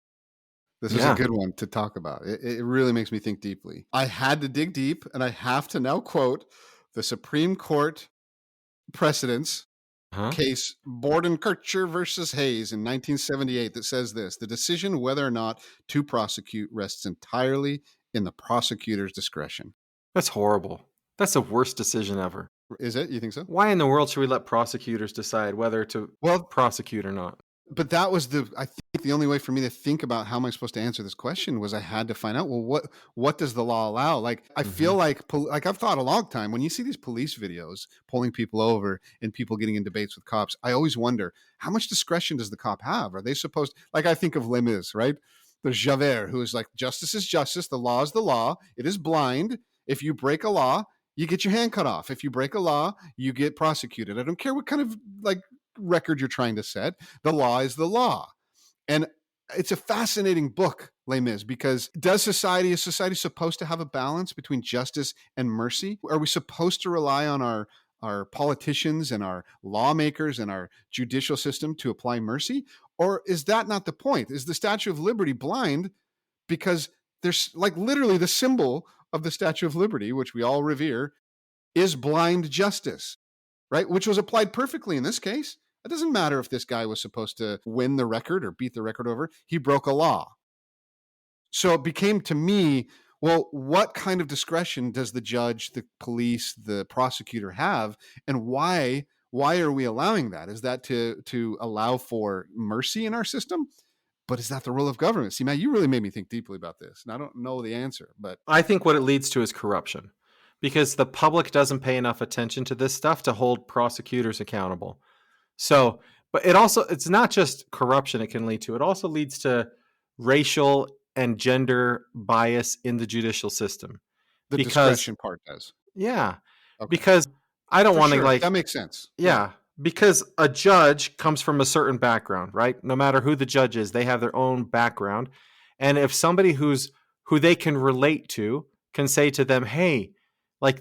This is a good one to talk about. It really makes me think deeply. I had to dig deep, and I have to now quote the Supreme Court precedents case Bordenkircher versus Hayes in 1978 that says this: the decision whether or not to prosecute rests entirely in the prosecutor's discretion. That's horrible. That's the worst decision ever. Is it? You think so? Why in the world should we let prosecutors decide whether to prosecute or not? But that was I think the only way for me to think about how am I supposed to answer this question was I had to find out, well, what does the law allow? Like, I feel like I've thought a long time, when you see these police videos pulling people over and people getting in debates with cops, I always wonder, how much discretion does the cop have? Are they supposed, like I think of Les Mis, right? There's Javert, who is like, justice is justice. The law is the law. It is blind. If you break a law, you get your hand cut off. If you break a law, you get prosecuted. I don't care what kind of record you're trying to set. The law is the law. And it's a fascinating book, Les Mis, because is society supposed to have a balance between justice and mercy? Are we supposed to rely on our politicians and our lawmakers and our judicial system to apply mercy? Or is that not the point? Is the Statue of Liberty blind because there's literally the symbol of the Statue of Liberty, which we all revere, is blind justice, right? Which was applied perfectly in this case. It doesn't matter if this guy was supposed to win the record or beat the record over. He broke a law. So it became to me, well, what kind of discretion does the judge, the police, the prosecutor have? And why are we allowing that? Is that to allow for mercy in our system? But is that the role of government? See, Matt, you really made me think deeply about this. And I don't know the answer, but I think what it leads to is corruption, because the public doesn't pay enough attention to this stuff to hold prosecutors accountable. So, but it's not just corruption it can lead to. It also leads to racial and gender bias in the judicial system. The discretion part does. Yeah. Okay. Because I don't want to that makes sense. Yeah. Because a judge comes from a certain background, right? No matter who the judge is, they have their own background. And if somebody who they can relate to can say to them, hey,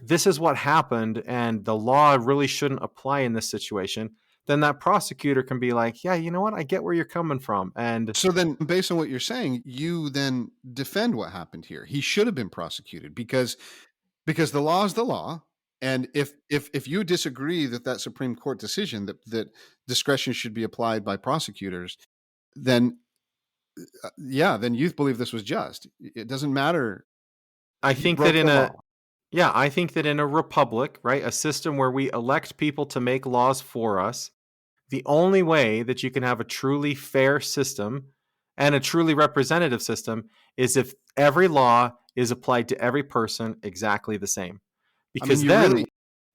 this is what happened and the law really shouldn't apply in this situation, then that prosecutor can be like, yeah, you know what? I get where you're coming from. And so then based on what you're saying, you then defend what happened here. He should have been prosecuted because the law is the law. And if you disagree that Supreme Court decision that discretion should be applied by prosecutors, then you believe this was just. It doesn't matter. I think that in a republic, right, a system where we elect people to make laws for us, the only way that you can have a truly fair system and a truly representative system is if every law is applied to every person exactly the same. Because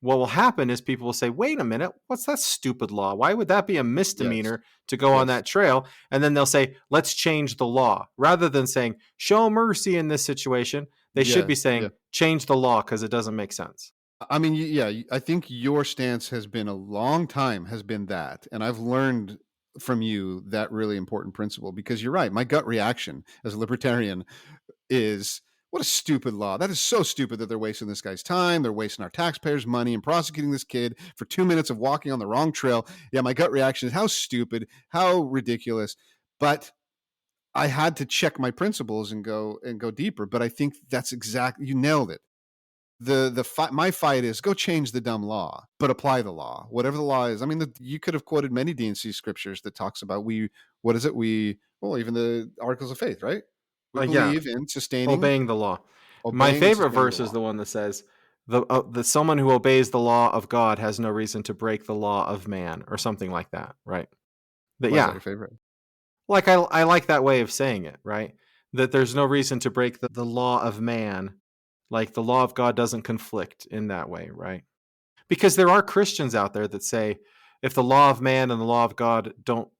what will happen is people will say, wait a minute, what's that stupid law? Why would that be a misdemeanor to go on that trail? And then they'll say, let's change the law. Rather than saying, show mercy in this situation, they should be saying, change the law because it doesn't make sense. I mean, I think your stance has been a long time has been that. And I've learned from you that really important principle, because you're right. My gut reaction as a libertarian is, what a stupid law. That is so stupid that they're wasting this guy's time. They're wasting our taxpayers' money and prosecuting this kid for 2 minutes of walking on the wrong trail. Yeah, my gut reaction is how stupid, how ridiculous. But I had to check my principles and go deeper. But I think that's you nailed it. My fight is go change the dumb law, but apply the law, whatever the law is. I mean, you could have quoted many D&C scriptures that talks about even the Articles of Faith, right? We believe in obeying the law. My favorite verse is the one that says, "The someone who obeys the law of God has no reason to break the law of man," or something like that, right? But why is that your favorite? I like that way of saying it, right? That there's no reason to break the law of man. Like the law of God doesn't conflict in that way, right? Because there are Christians out there that say, if the law of man and the law of God don't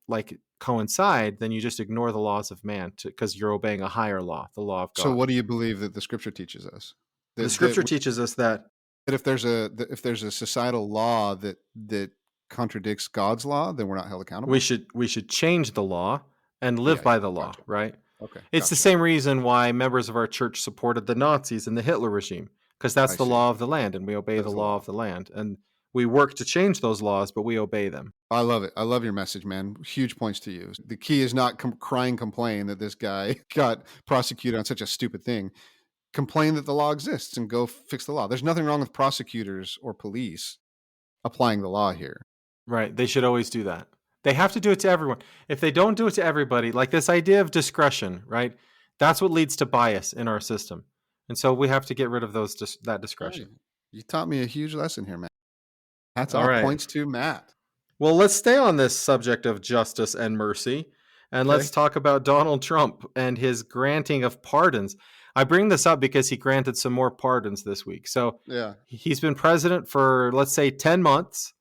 coincide, then you just ignore the laws of man because you're obeying a higher law, the law of God. So what do you believe that the scripture teaches us? The scripture teaches us that if there's a societal law that contradicts God's law, then we're not held accountable. We should change the law and live by the law, right? Okay. It's the same reason why members of our church supported the Nazis and the Hitler regime, because that's the law of the land, and we obey the law of the land. And we work to change those laws, but we obey them. I love it. I love your message, man. Huge points to use. The key is not complain that this guy got prosecuted on such a stupid thing. Complain that the law exists and go fix the law. There's nothing wrong with prosecutors or police applying the law here. Right. They should always do that. They have to do it to everyone. If they don't do it to everybody, like this idea of discretion, right? That's what leads to bias in our system. And so we have to get rid of that discretion. Hey, you taught me a huge lesson here, Matt. That's all right. Points to Matt. Well, let's stay on this subject of justice and mercy. And let's talk about Donald Trump and his granting of pardons. I bring this up because he granted some more pardons this week. So he's been president for, let's say, 10 months.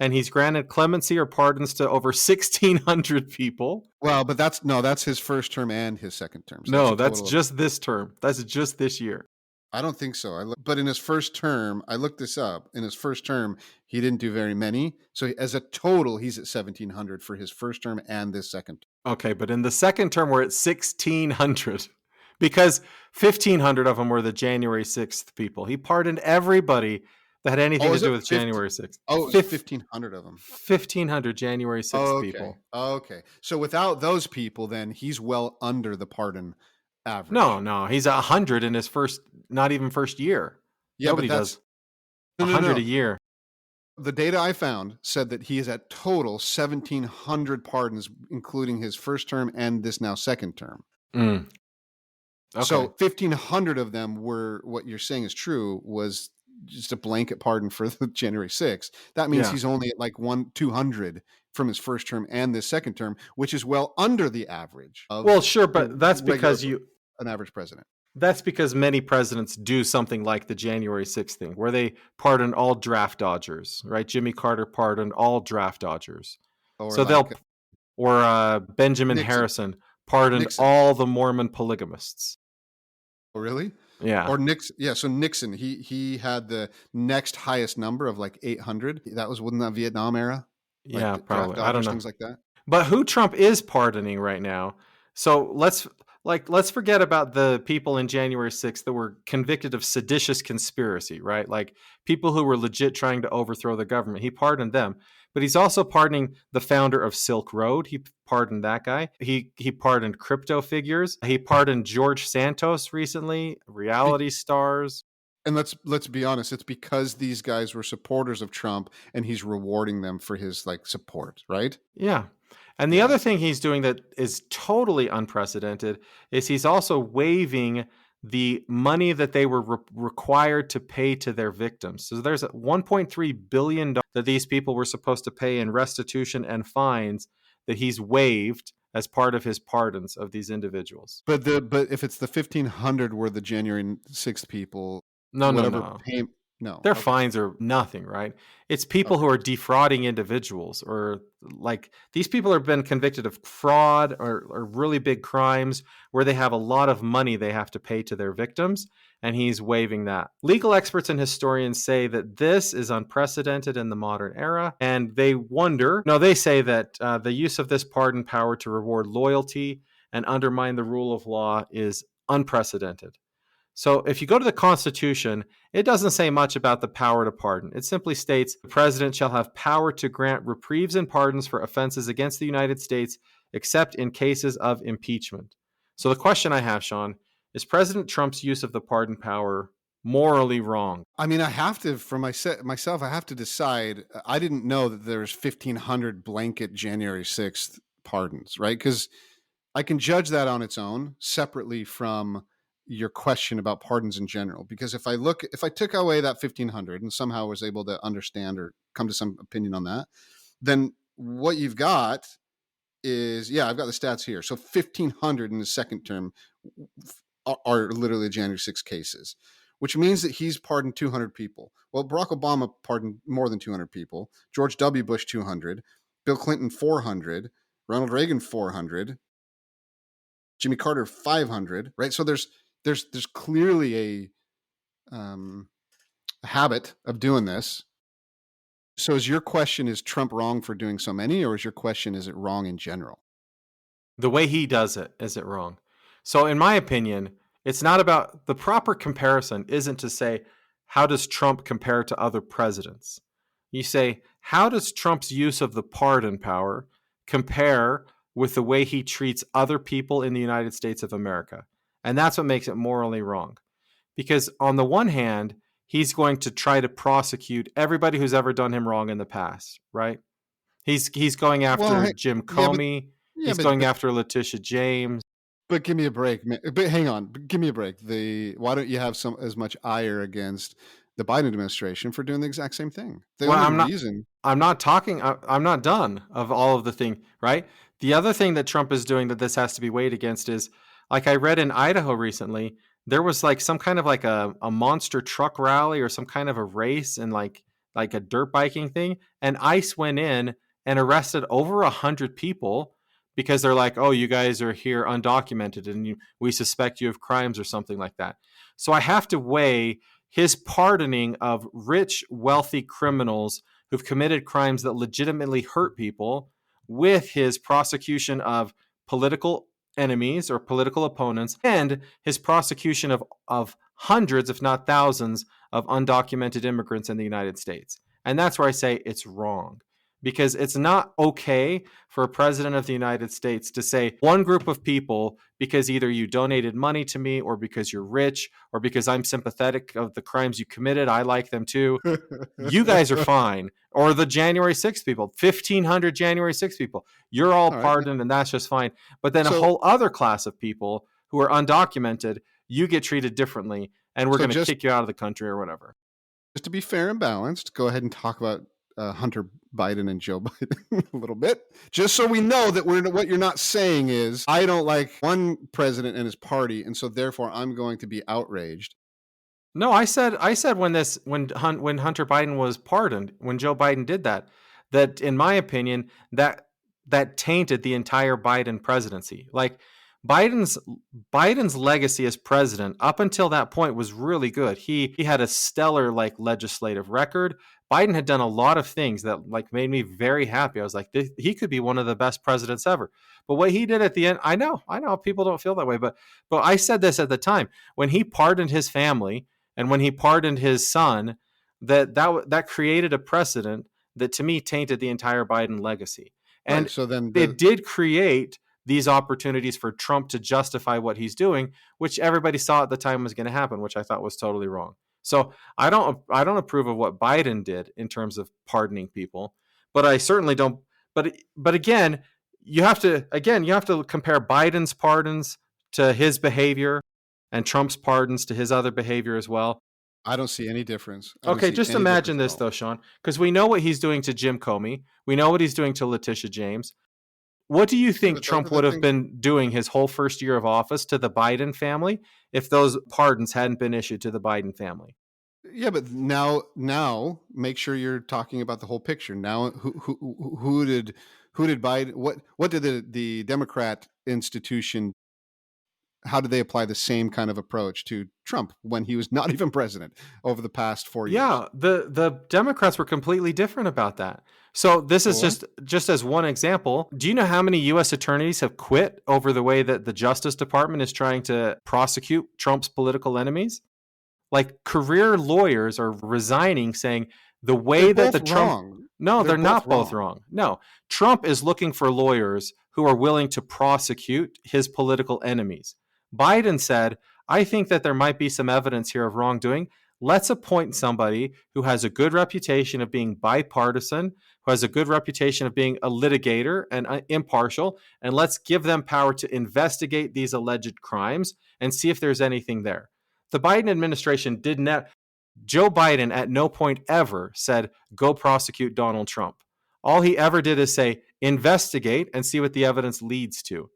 And he's granted clemency or pardons to over 1,600 people. Well, but that's his first term and his second term. So that's just this term. That's just this year. I don't think so. But in his first term, I looked this up. In his first term, he didn't do very many. So as a total, he's at 1,700 for his first term and this second. Okay, but in the second term, we're at 1,600 because 1,500 of them were the January 6th people. He pardoned everybody that had anything to do with January 6th. Oh, 1,500 of them. 1,500 January 6th people. Okay. So without those people, then he's well under the pardon average. No. He's 100 in his first, not even first year. Yeah, Nobody does 100 a year. The data I found said that he is at total 1,700 pardons, including his first term and this now second term. Okay. So 1,500 of them were, what you're saying is true, was just a blanket pardon for the January 6th. That means he's only at like 200 from his first term and this second term, which is well under the average. Well, sure, but that's because an average president. That's because many presidents do something like the January 6th thing, where they pardon all draft dodgers, right? Jimmy Carter pardoned all draft dodgers. Or Benjamin Nixon. Harrison pardoned all the Mormon polygamists. Oh, really? Yeah. Or Nixon. Yeah. So Nixon, he had the next highest number of like 800. Wasn't that Vietnam era? Yeah, probably. I don't know. Things like that. But who Trump is pardoning right now? So let's forget about the people in January 6th that were convicted of seditious conspiracy, right? Like people who were legit trying to overthrow the government. He pardoned them. But he's also pardoning the founder of Silk Road. He pardoned that guy. He pardoned crypto figures. He pardoned George Santos recently, reality stars. And let's be honest, it's because these guys were supporters of Trump and he's rewarding them for his support, right? Yeah. And the other thing he's doing that is totally unprecedented is he's also waiving the money that they were required to pay to their victims. So there's $1.3 billion that these people were supposed to pay in restitution and fines that he's waived as part of his pardons of these individuals. But if it's the 1,500 were the January 6th people, no. Their fines are nothing, right? It's people who are defrauding individuals, or like these people have been convicted of fraud or really big crimes where they have a lot of money they have to pay to their victims, and he's waiving that. Legal experts and historians say that this is unprecedented in the modern era, and they say that the use of this pardon power to reward loyalty and undermine the rule of law is unprecedented. So if you go to the Constitution, it doesn't say much about the power to pardon. It simply states the president shall have power to grant reprieves and pardons for offenses against the United States, except in cases of impeachment. So the question I have, Shawn, is President Trump's use of the pardon power morally wrong? I mean, I have to, for myself, I have to decide. I didn't know that there's 1,500 blanket January 6th pardons, right? Because I can judge that on its own, separately from your question about pardons in general. Because if I took away that 1,500 and somehow was able to understand or come to some opinion on that, then what you've got is, I've got the stats here. So 1,500 in the second term are literally January 6 cases, which means that he's pardoned 200 people. Well, Barack Obama pardoned more than 200 people. George W. Bush, 200. Bill Clinton, 400. Ronald Reagan, 400. Jimmy Carter, 500, right? So there's clearly a habit of doing this. So is your question, is Trump wrong for doing so many, or is your question, is it wrong in general? The way he does it, is it wrong? So in my opinion, it's not about, the proper comparison isn't to say, how does Trump compare to other presidents? You say, how does Trump's use of the pardon power compare with the way he treats other people in the United States of America? And that's what makes it morally wrong. Because on the one hand, he's going to try to prosecute everybody who's ever done him wrong in the past, right? He's going after Jim Comey. He's going after Letitia James. But give me a break. But hang on. Give me a break. Why don't you have as much ire against the Biden administration for doing the exact same thing? I'm not done of all of the thing, right? The other thing that Trump is doing that this has to be weighed against is, like I read in Idaho recently, there was like some kind of like a monster truck rally or some kind of a race and like a dirt biking thing. And ICE went in and arrested over 100 people because they're like, oh, you guys are here undocumented and we suspect you of crimes or something like that. So I have to weigh his pardoning of rich, wealthy criminals who've committed crimes that legitimately hurt people with his prosecution of political enemies or political opponents and his prosecution of hundreds, if not thousands, of undocumented immigrants in the United States. And that's where I say it's wrong. Because it's not okay for a president of the United States to say one group of people, because either you donated money to me or because you're rich or because I'm sympathetic of the crimes you committed, I like them too. You guys are fine. Or the January 6th people, 1,500 January 6th people. You're all pardoned and that's just fine. But then a whole other class of people who are undocumented, you get treated differently and we're going to kick you out of the country or whatever. Just to be fair and balanced, go ahead and talk about Hunter Biden and Joe Biden a little bit, just so we know that what you're not saying is I don't like one president and his party, and so therefore I'm going to be outraged. No, I said when Hunter Biden was pardoned, when Joe Biden did that in my opinion that tainted the entire Biden presidency. Like Biden's legacy as president up until that point was really good. He had a stellar legislative record. Biden had done a lot of things that made me very happy. I was like, he could be one of the best presidents ever. But what he did at the end, I know people don't feel that way, but I said this at the time when he pardoned his family and when he pardoned his son, that created a precedent that to me tainted the entire Biden legacy. And so then it did create these opportunities for Trump to justify what he's doing, which everybody saw at the time was going to happen, which I thought was totally wrong. So I don't approve of what Biden did in terms of pardoning people, but I certainly don't. But again, you have to compare Biden's pardons to his behavior and Trump's pardons to his other behavior as well. I don't see any difference. Okay, just imagine this though, Shawn, because we know what he's doing to Jim Comey. We know what he's doing to Letitia James. What do you think Trump would have been doing his whole first year of office to the Biden family if those pardons hadn't been issued to the Biden family? Yeah, but now make sure you're talking about the whole picture. Now, who did Biden? What did the Democrat institution? How did they apply the same kind of approach to Trump when he was not even president over the past 4 years? Yeah, the Democrats were completely different about that. So this is just as one example. Do you know how many U.S. attorneys have quit over the way that the Justice Department is trying to prosecute Trump's political enemies? Career lawyers are resigning, saying the way that the Trump... No, they're not both wrong. No, Trump is looking for lawyers who are willing to prosecute his political enemies. Biden said, I think that there might be some evidence here of wrongdoing. Let's appoint somebody who has a good reputation of being bipartisan, who has a good reputation of being a litigator and impartial, and let's give them power to investigate these alleged crimes and see if there's anything there. The Biden administration did not. Joe Biden at no point ever said, go prosecute Donald Trump. All he ever did is say, investigate and see what the evidence leads to.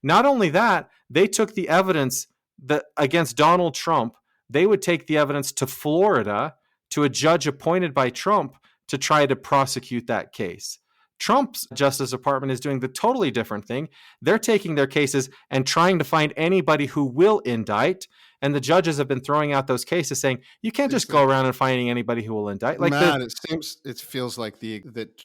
Not only that, they took the evidence that against Donald Trump, they would take the evidence to Florida to a judge appointed by Trump to try to prosecute that case. Trump's Justice Department is doing the totally different thing. They're taking their cases and trying to find anybody who will indict. And the judges have been throwing out those cases saying, you can't just go around and finding anybody who will indict. It feels like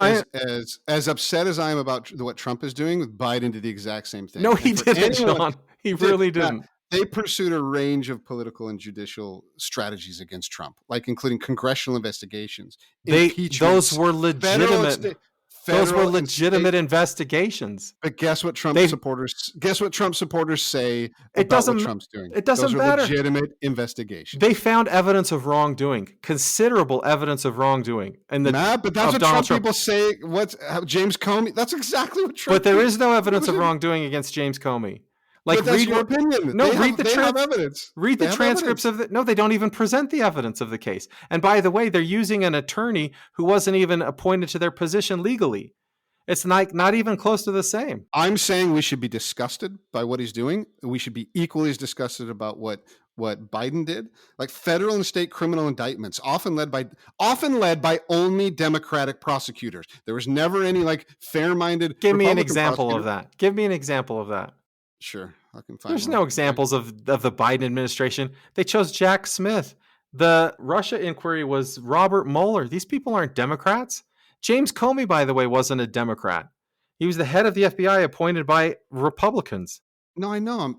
as upset as I am about what Trump is doing, Biden did the exact same thing. No, he didn't, Shawn. He really didn't. They pursued a range of political and judicial strategies against Trump, including congressional investigations, those were legitimate. Those were legitimate investigations. But guess what Trump supporters say about what Trump's doing? It doesn't matter. Legitimate investigations. They found evidence of wrongdoing, considerable evidence of wrongdoing. But that's what Trump people say. James Comey? That's exactly what Trump. But there is no evidence of wrongdoing against James Comey. But that's your opinion. No, read the evidence. Read the transcripts of no, they don't even present the evidence of the case. And by the way, they're using an attorney who wasn't even appointed to their position legally. It's not even close to the same. I'm saying we should be disgusted by what he's doing. We should be equally as disgusted about what Biden did. Federal and state criminal indictments, often led by only Democratic prosecutors. There was never any fair-minded. Give me an example of that. Sure. I can find There's one. no examples of the Biden administration. They chose Jack Smith. The Russia inquiry was Robert Mueller. These people aren't Democrats. James Comey, by the way, wasn't a Democrat. He was the head of the FBI appointed by Republicans. No, I know.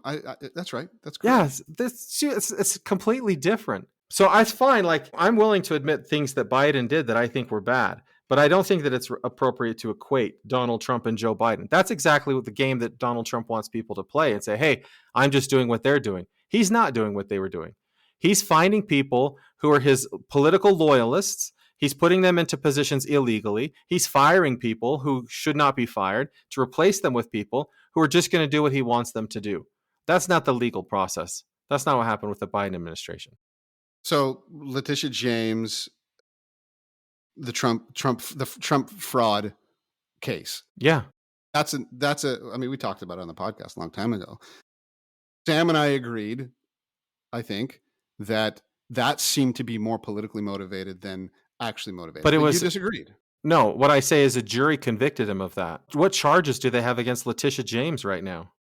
That's right. That's correct. Yes, it's completely different. So it's fine. Like, I'm willing to admit things that Biden did that I think were bad, but I don't think that it's appropriate to equate Donald Trump and Joe Biden. That's exactly what the game that Donald Trump wants people to play and say, hey, I'm just doing what they're doing. He's not doing what they were doing. He's finding people who are his political loyalists. He's putting them into positions illegally. He's firing people who should not be fired to replace them with people who are just going to do what he wants them to do. That's not the legal process. That's not what happened with the Biden administration. So Letitia James, the Trump fraud case. Yeah. I mean, we talked about it on the podcast a long time ago. Sam and I agreed, I think, that seemed to be more politically motivated than actually motivated. But you disagreed. No, what I say is a jury convicted him of that. What charges do they have against Letitia James right now?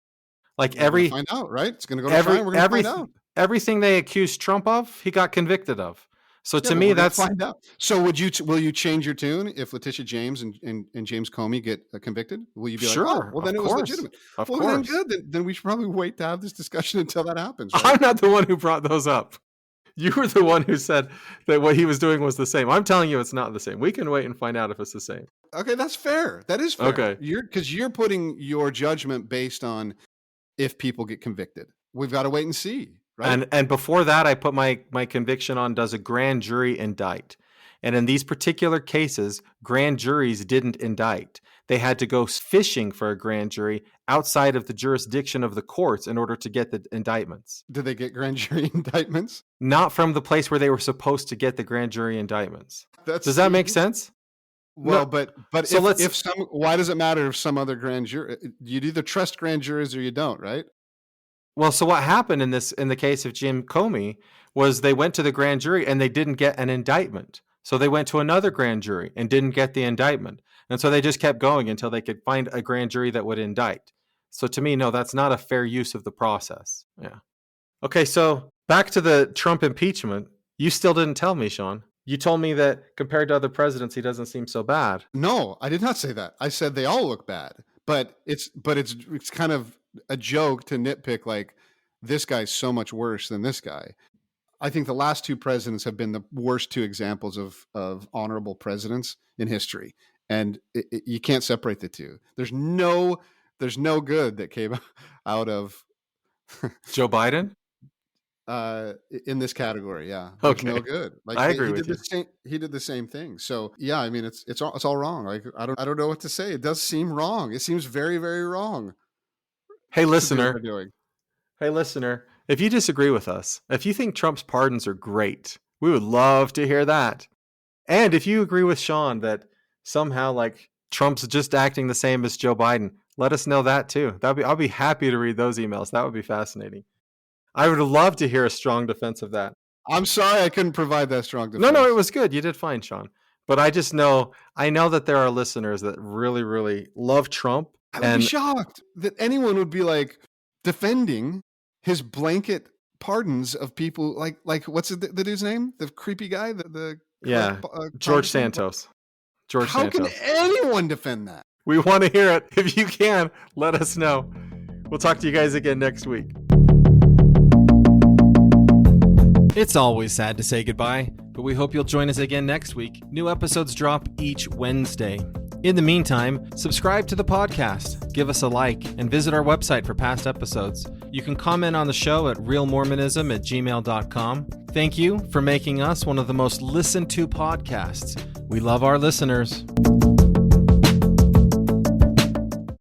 Like we're find out, right? It's going to go to trial. We're going to find out. Everything they accused Trump of, he got convicted of. So to me, that's find out. So will you change your tune if Letitia James and James Comey get convicted? Will you be sure, like, oh, well, then it was legitimate? Of course. Then good. Then we should probably wait to have this discussion until that happens. Right? I'm not the one who brought those up. You were the one who said that what he was doing was the same. I'm telling you it's not the same. We can wait and find out if it's the same. Okay, that's fair. That is fair. Okay. Because you're putting your judgment based on if people get convicted. We've got to wait and see. Right? And before that, I put my conviction on, does a grand jury indict? And in these particular cases, grand juries didn't indict. They had to go fishing for a grand jury outside of the jurisdiction of the courts in order to get the indictments. Did they get grand jury indictments? Not from the place where they were supposed to get the grand jury indictments. Does that make sense? Well, no. but so why does it matter if some other grand jury? You either trust grand juries or you don't, right? Well, so what happened in the case of Jim Comey was they went to the grand jury and they didn't get an indictment. So they went to another grand jury and didn't get the indictment. And so they just kept going until they could find a grand jury that would indict. So to me, no, that's not a fair use of the process. Yeah. Okay, so back to the Trump impeachment. You still didn't tell me, Shawn. You told me that compared to other presidents, he doesn't seem so bad. No, I did not say that. I said they all look bad. But it's kind of a joke to nitpick like this guy's so much worse than this guy. I think the last two presidents have been the worst two examples of honorable presidents in history. And you can't separate the two. There's no good that came out of Joe Biden in this category. Yeah, okay, no good. Like I agree with you. He did the same thing. So yeah, I mean it's all wrong. Like I don't know what to say. It does seem wrong. It seems very, very wrong. Hey listener, if you disagree with us, if you think Trump's pardons are great, we would love to hear that. And if you agree with Shawn that somehow like Trump's just acting the same as Joe Biden, let us know that too. I'll be happy to read those emails. That would be fascinating. I would love to hear a strong defense of that. I'm sorry I couldn't provide that strong defense. No, it was good. You did fine, Shawn. But I know that there are listeners that really, really love Trump. I would be shocked that anyone would be like defending his blanket pardons of people like what's the dude's name? The creepy guy, George Santos. How can anyone defend that? We want to hear it. If you can, let us know. We'll talk to you guys again next week. It's always sad to say goodbye, but we hope you'll join us again next week. New episodes drop each Wednesday. In the meantime, subscribe to the podcast, give us a like, and visit our website for past episodes. You can comment on the show at realmormonism@gmail.com. Thank you for making us one of the most listened to podcasts. We love our listeners.